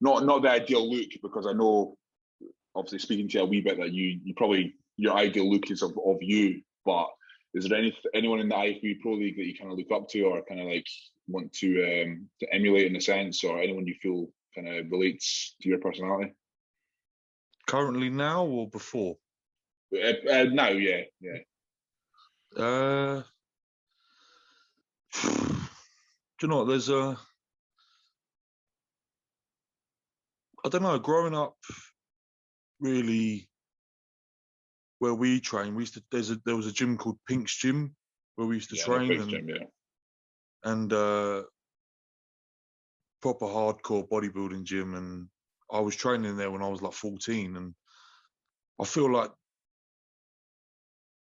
not the ideal look? Because I know, obviously, speaking to you a wee bit, that you probably your ideal look is of you. But is there anyone in the IFBB Pro League that you kind of look up to or kind of like want to emulate in a sense, or anyone you feel kind of relates to your personality? Currently, now or before? Now, yeah. Do you know what? There's I don't know. Growing up, really, where we train, we used to. There was a gym called Pink's Gym where we used to train, Pink's Gym, and proper hardcore bodybuilding gym. And I was training there when I was like 14, and I feel like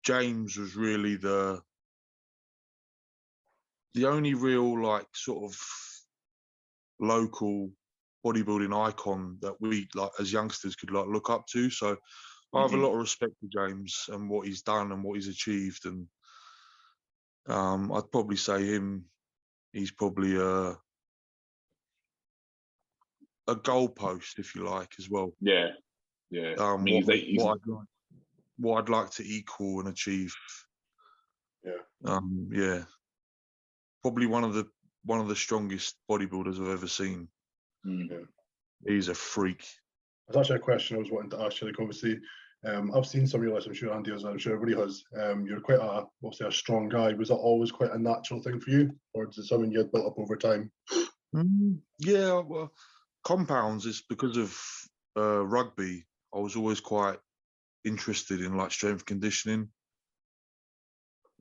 James was really the only real like sort of local bodybuilding icon that we like as youngsters could like look up to. So I have a lot of respect for James and what he's done and what he's achieved. And I'd probably say he's probably a goalpost, if you like, as well. Yeah. I mean, what I'd like to equal and achieve. Yeah. Probably one of the strongest bodybuilders I've ever seen. Yeah. He's a freak. That's actually a question I was wanting to ask you. Like, obviously, I've seen some of your lists. I'm sure Andy has. I'm sure everybody has. You're quite obviously a strong guy. Was that always quite a natural thing for you, or is it something you had built up over time? Yeah, well, compounds is because of rugby. I was always quite interested in like strength conditioning.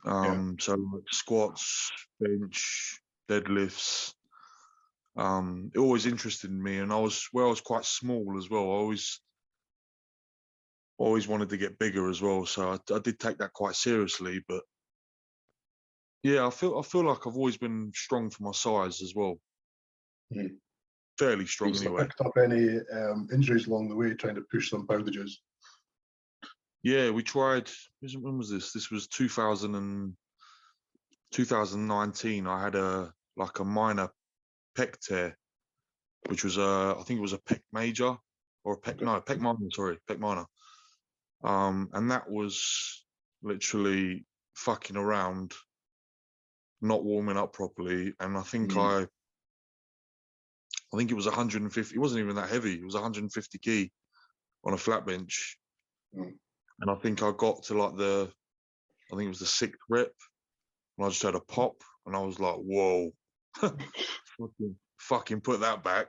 So like squats, bench, deadlifts. It always interested me, and I was quite small as well. I always wanted to get bigger as well, so I did take that quite seriously. But yeah, I feel like I've always been strong for my size as well. Fairly strong anyway. Picked up any injuries along the way trying to push some poundages? Yeah, we tried. When was this? This was 2019. I had a minor pec tear, which was I think it was a pec major or pec minor. Sorry, pec minor. And that was literally fucking around, not warming up properly, and I think I think it was 150. It wasn't even that heavy. It was 150 kg on a flat bench. And I think I got to like I think it was the 6th rep, and I just had a pop, and I was like, whoa, fucking put that back.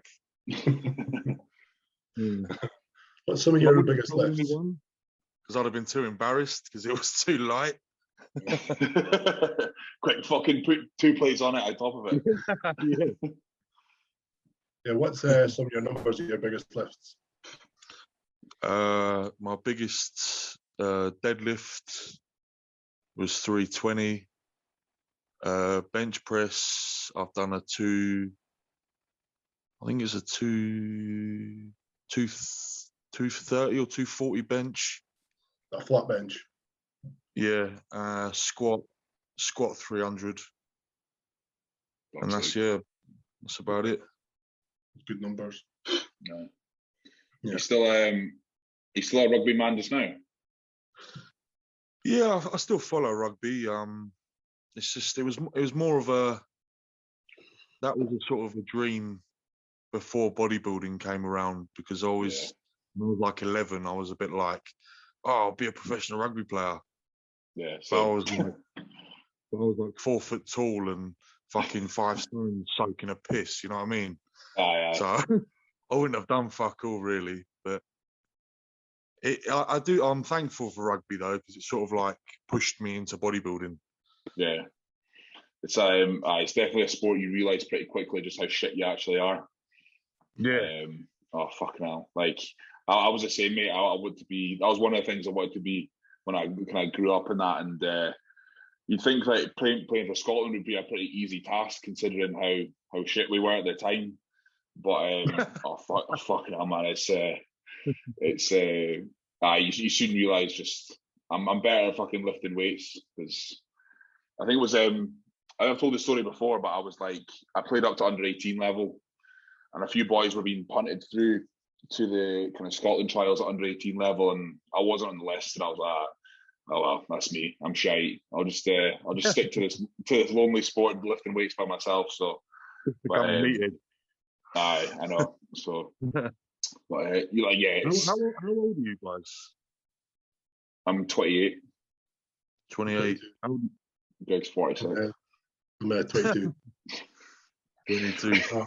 What's some of your biggest lifts? Because I'd have been too embarrassed because it was too light. Quick, fucking put 2 plates on it on top of it. Yeah, what's some of your numbers of your biggest lifts? My biggest deadlift was 320. Bench press, I've done a 230 or 240 bench. A flat bench. Yeah. Squat 300. And that's about it. Good numbers. Yeah. You still a rugby man just now? Yeah, I still follow rugby. It's just it was more of that was a sort of a dream before bodybuilding came around, because when I was like 11, I was a bit like, oh, I'll be a professional rugby player. Yeah. So I was like 4 foot tall and fucking 5 stone soaking a piss, you know what I mean? So I wouldn't have done fuck all really, but I'm thankful for rugby though, because it sort of like pushed me into bodybuilding. Yeah. it's definitely a sport you realise pretty quickly just how shit you actually are. Yeah. Oh fucking hell! Like I was the same, mate. I wanted to be. That was one of the things I wanted to be when I kind of grew up in that. And you'd think that playing for Scotland would be a pretty easy task considering how shit we were at the time. But fucking hell, man! You soon realise just I'm better at fucking lifting weights because I think it was I've told this story before, but I was like I played up to under 18 level. And a few boys were being punted through to the kind of Scotland trials at under 18 level, and I wasn't on the list. And I was like, "Oh well, that's me. I'm shite. I'll just stick to this lonely sport of lifting weights by myself." So, I know. So, but you're like, yeah. How old are you guys? I'm 28. 28. Greg's 47. I'm 22. 22.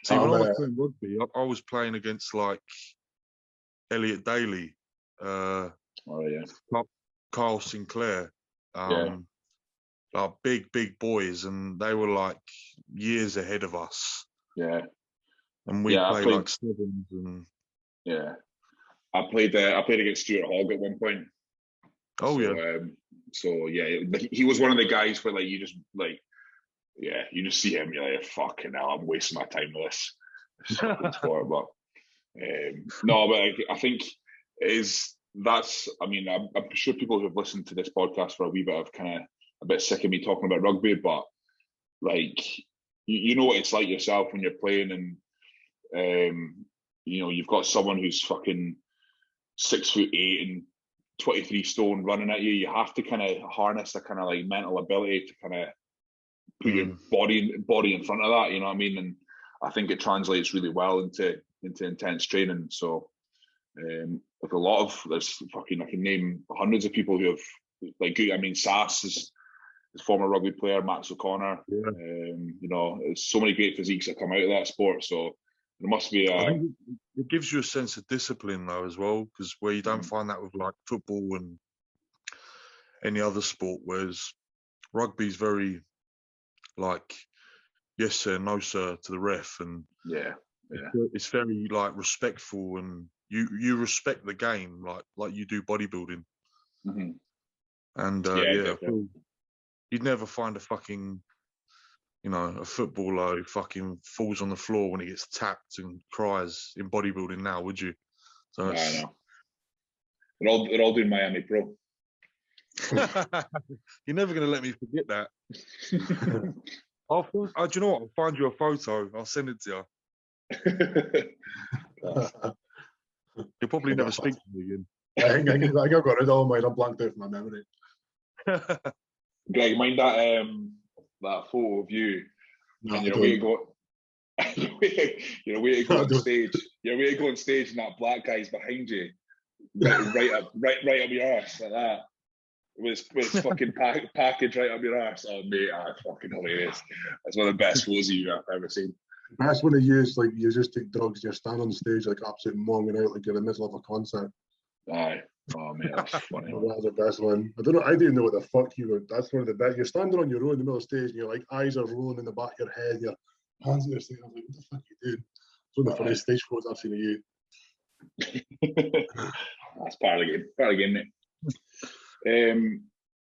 See, when I was playing rugby, I was playing against like Elliot Daly, Oh yeah, Carl Sinclair, like big boys, and they were like years ahead of us. Yeah, and we played like sevens and. Yeah, I played against Stuart Hogg at one point. Oh so yeah, he was one of the guys where like you just like. Yeah, you just see him, you're like, fucking hell, I'm wasting my time with this fucking sport. But no, but I think I mean, I'm sure people who've listened to this podcast for a wee bit of kind of a bit sick of me talking about rugby, but like, you know what it's like yourself when you're playing and, you've got someone who's fucking 6'8" and 23 stone running at you. You have to kind of harness a kind of like mental ability to kind of put your body in front of that, you know what I mean? And I think it translates really well into intense training. So like there's fucking, I can name hundreds of people who have like, I mean, Sass is former rugby player, Max O'Connor. There's so many great physiques that come out of that sport. So there must be I think it gives you a sense of discipline though as well, because where you don't find that with like football and any other sport, whereas rugby is very like yes sir, no sir to the ref, and it's very like respectful, and you respect the game like you do bodybuilding. And I feel you'd never find a fucking a footballer who fucking falls on the floor when he gets tapped and cries in bodybuilding now, would you? So I know. They're all doing Miami Pro. You're never going to let me forget that. Do you know what? I'll find you a photo. I'll send it to you. You'll probably never speak to me again. I think I got rid of all mine. I'm blanked out from my memory. Greg, mind that photo of you and your way to go. Your way to go on stage. Your way to go on stage, and that black guy's behind you, right up your arse like that. With fucking package right up your arse. Oh mate, fucking hilarious. That's one of the best photos I've ever seen. That's when you just take drugs, you're standing on stage like absolute monging out like you're in the middle of a concert. Aye. Oh mate, that's funny. That was the best one. I didn't know what the fuck you were. That's one of the best. You're standing on your own in the middle of the stage and your like eyes are rolling in the back of your head, your hands in your stage. I'm like, what the fuck are you doing? It's one of the funniest stage photos I've seen of you. That's part of the game, mate.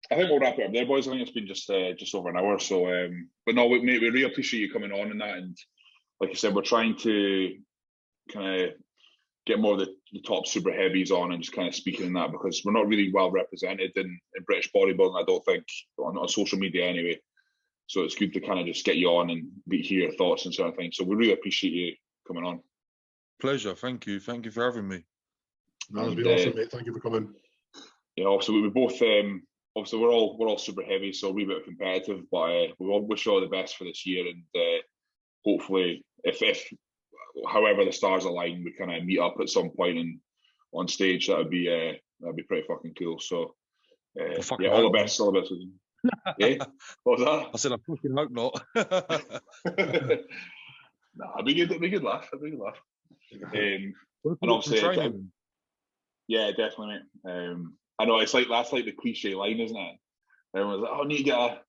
I think we'll wrap it up there, boys. I think it's been just over an hour. So, but no, mate, we really appreciate you coming on and that. And like I said, we're trying to kind of get more of the top super heavies on and just kind of speaking in that, because we're not really well represented in British bodybuilding, I don't think, on social media anyway. So it's good to kind of just get you on and hear your thoughts and sort of thing. So we really appreciate you coming on. Pleasure. Thank you for having me. That's been awesome, mate. Thank you for coming. So we both obviously we're all super heavy, so a wee bit competitive, but we all wish you all the best for this year, and hopefully if however the stars align, we kind of meet up at some point and on stage. That'd be pretty fucking cool. So all the best. Yeah, what was that? I said I fucking hope not. Nah, it'd be a good laugh. And obviously, yeah, definitely, mate. I know that's like the cliche line, isn't it? everyone was like, "Oh, need to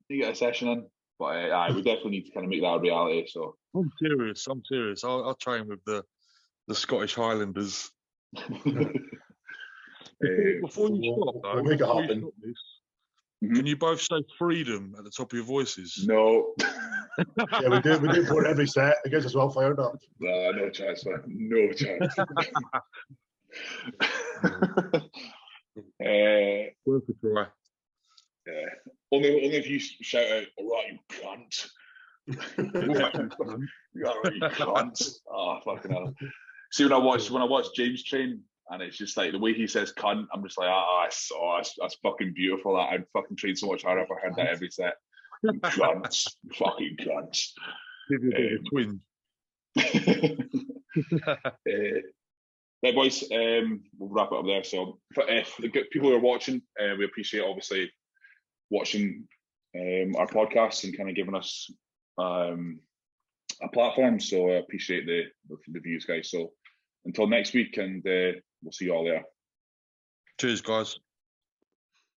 get a session in." But we definitely need to kind of make that a reality. So I'm serious. I'll train with the Scottish Highlanders. Before you stop, though, we'll make it happen. Can you both say freedom at the top of your voices? No. Yeah, we do for every set. It gets us well fired up. No chance, man. No chance. Worth a try. Only if you shout out, "All right, you cunt." All right, you cunt. Oh, fucking hell. See, when I watch James train, and it's just like the way he says "cunt," I'm just like, that's fucking beautiful. That I'd fucking train so much harder if I heard that every set. You cunts, fucking cunts. Give you a bit of a twinge. Right, boys, we'll wrap it up there. So, for the people who are watching, we appreciate obviously watching our podcast and kind of giving us a platform. So, I appreciate the views, guys. So, until next week, and we'll see you all there. Cheers, guys.